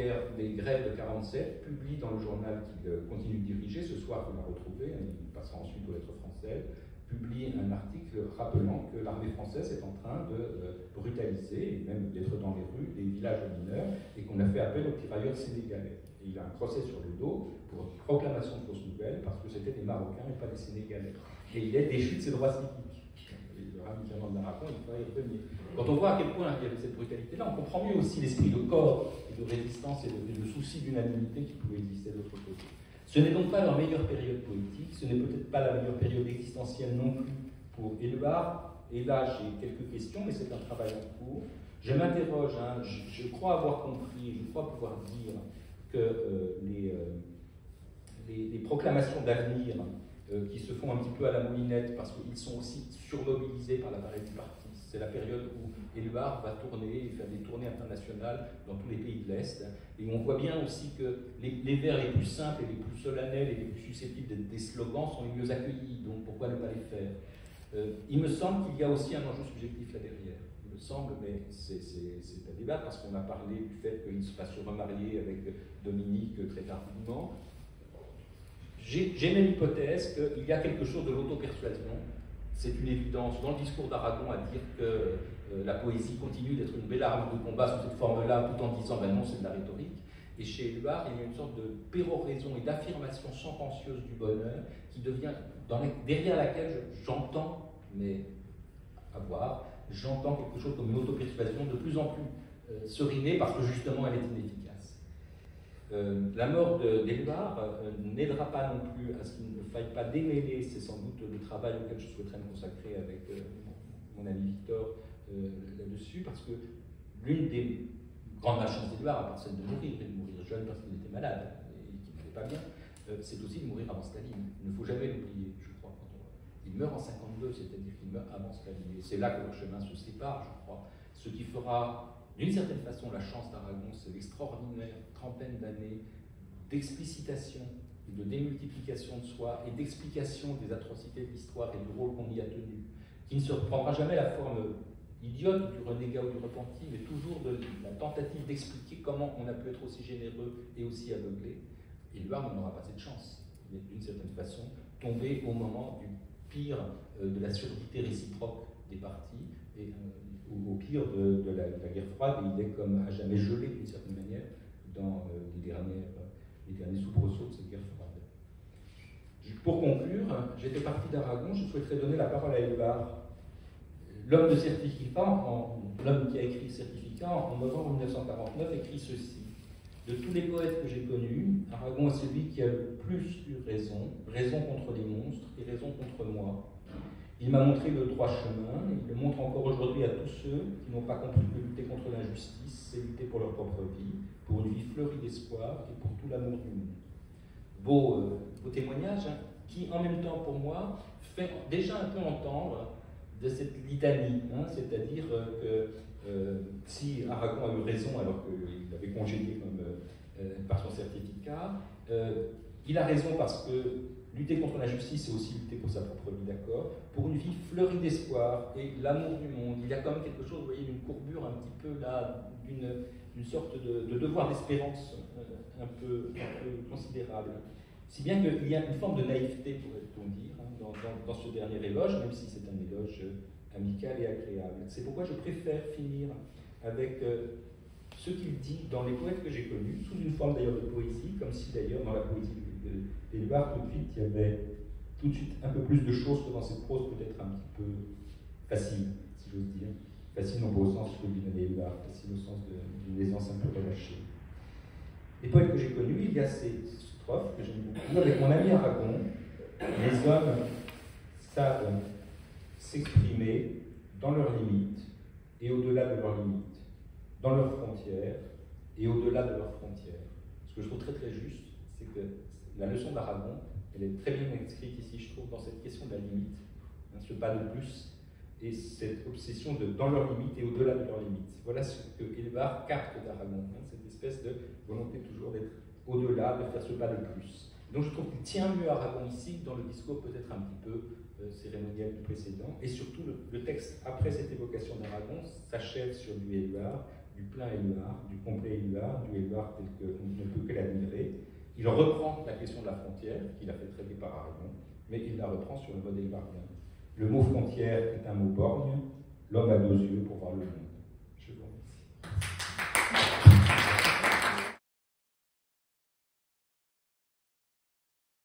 grèves de 47, publie dans le journal qu'il continue de diriger, ce soir vous la retrouvez, il passera ensuite aux Lettres françaises, publie un article rappelant que l'armée française est en train de brutaliser, et même d'être dans les rues, des villages mineurs, et qu'on a fait appel aux tirailleurs sénégalais. Et il a un procès sur le dos pour proclamation de fausses nouvelles, parce que c'était des Marocains et pas des Sénégalais. Et il est déchu de ses droits civiques. Le ramifiement de Marathon, il faudrait y revenir. Quand on voit à quel point il y avait cette brutalité-là, on comprend mieux aussi l'esprit de corps et de résistance et de souci d'unanimité qui pouvait exister de l'autre côté. Ce n'est donc pas leur meilleure période politique, ce n'est peut-être pas la meilleure période existentielle non plus pour Éluard. Et là, j'ai quelques questions, mais c'est un travail en cours. Je m'interroge, je crois avoir compris, je crois pouvoir dire que les proclamations d'avenir qui se font un petit peu à la moulinette parce qu'ils sont aussi surmobilisés par l'appareil du parti. C'est la période où Éluard va tourner et faire des tournées internationales dans tous les pays de l'Est. Et on voit bien aussi que les vers les plus simples et les plus solennels et les plus susceptibles d'être des slogans sont les mieux accueillis, donc pourquoi ne pas les faire? Il me semble qu'il y a aussi un enjeu subjectif là derrière. Il me semble, mais c'est à débattre parce qu'on a parlé du fait qu'il se fasse remarier avec Dominique très tardivement. J'ai même l'hypothèse qu'il y a quelque chose de l'auto-persuasion. C'est une évidence dans le discours d'Aragon à dire que la poésie continue d'être une belle arme de combat sous cette forme-là, tout en disant ben non, c'est de la rhétorique. Et chez Éluard, il y a une sorte de péroraison et d'affirmation sentencieuse du bonheur qui devient, derrière laquelle j'entends, mais à voir, j'entends quelque chose comme une auto-persuasion de plus en plus serinée parce que justement elle est inefficace. La mort d'Éluard n'aidera pas non plus à ce qu'il ne faille pas démêler, c'est sans doute le travail auquel je souhaiterais me consacrer avec mon ami Victor là-dessus, parce que l'une des grandes malchances d'Éluard, à part celle de mourir jeune parce qu'il était malade et qu'il n'allait pas bien, c'est aussi de mourir avant Staline. Il ne faut jamais l'oublier, je crois. Il meurt en 52, c'est-à-dire qu'il meurt avant Staline. Et c'est là que leur chemin se sépare, je crois. Ce qui fera d'une certaine façon la chance d'Aragon, c'est l'extraordinaire trentaine d'années d'explicitation et de démultiplication de soi et d'explication des atrocités de l'histoire et du rôle qu'on y a tenu, qui ne se reprendra jamais la forme idiote du renégat ou du repenti, mais toujours de la tentative d'expliquer comment on a pu être aussi généreux et aussi aveuglé. Et Éluard n'aura pas cette chance. Il est d'une certaine façon tombé au moment du pire de la surdité réciproque des partis et au pire de la guerre froide, et il est comme à jamais gelé d'une certaine manière dans les derniers soubresauts de cette guerre froide. Pour conclure, j'étais parti d'Aragon, je souhaiterais donner la parole à Éluard. L'homme de certificat, l'homme qui a écrit le certificat en novembre 1949 écrit ceci: de tous les poètes que j'ai connus, Aragon est celui qui a le plus eu raison, raison contre les monstres et raison contre moi. Il m'a montré le droit chemin, il le montre encore aujourd'hui à tous ceux qui n'ont pas compris que lutter contre l'injustice, c'est lutter pour leur propre vie, pour une vie fleurie d'espoir et pour tout l'amour du monde. Beau témoignage, hein, qui en même temps pour moi fait déjà un peu entendre de cette litanie, hein, c'est-à-dire que si Aragon a eu raison alors qu'il avait congédié par son certificat, il a raison parce que lutter contre l'injustice, c'est aussi lutter pour sa propre vie, d'accord, pour une vie fleurie d'espoir et l'amour du monde. Il y a quand même quelque chose, vous voyez, une courbure un petit peu là, d'une sorte de devoir d'espérance un peu considérable. Si bien qu'il y a une forme de naïveté, pourrait-on dire, hein, dans ce dernier éloge, même si c'est un éloge amical et agréable. C'est pourquoi je préfère finir avec ce qu'il dit dans les poètes que j'ai connus, sous une forme d'ailleurs de poésie, comme si d'ailleurs dans la poésie d'Éluard, tout de suite, il y avait tout de suite un peu plus de choses que dans cette prose peut-être un petit peu facile, si j'ose dire. Facile non pas au sens que lui donnait Éluard, facile au sens d'une aisance un peu relâchée. Les poètes que j'ai connus, il y a ces strophes que j'aime beaucoup. Avec mon ami Aragon, les hommes savent s'exprimer dans leurs limites et au-delà de leurs limites, dans leurs frontières et au-delà de leurs frontières. Ce que je trouve très très juste, c'est que la leçon d'Aragon, elle est très bien inscrite ici, je trouve, dans cette question de la limite, hein, ce pas de plus, et cette obsession de dans leurs limites et au-delà de leurs limites. Voilà ce que Éluard capte d'Aragon, hein, cette espèce de volonté toujours d'être au-delà, de faire ce pas de plus. Donc je trouve qu'il tient mieux Aragon ici que dans le discours peut-être un petit peu cérémoniel du précédent, et surtout le texte après cette évocation d'Aragon s'achève sur du Éluard, du plein Éluard, du complet Éluard, du Éluard tel qu'on ne peut que l'admirer. Il reprend la question de la frontière, qu'il a fait traiter par Aragon, mais il la reprend sur le modèle éluardien. Le mot frontière est un mot borgne, l'homme a 2 yeux pour voir le monde.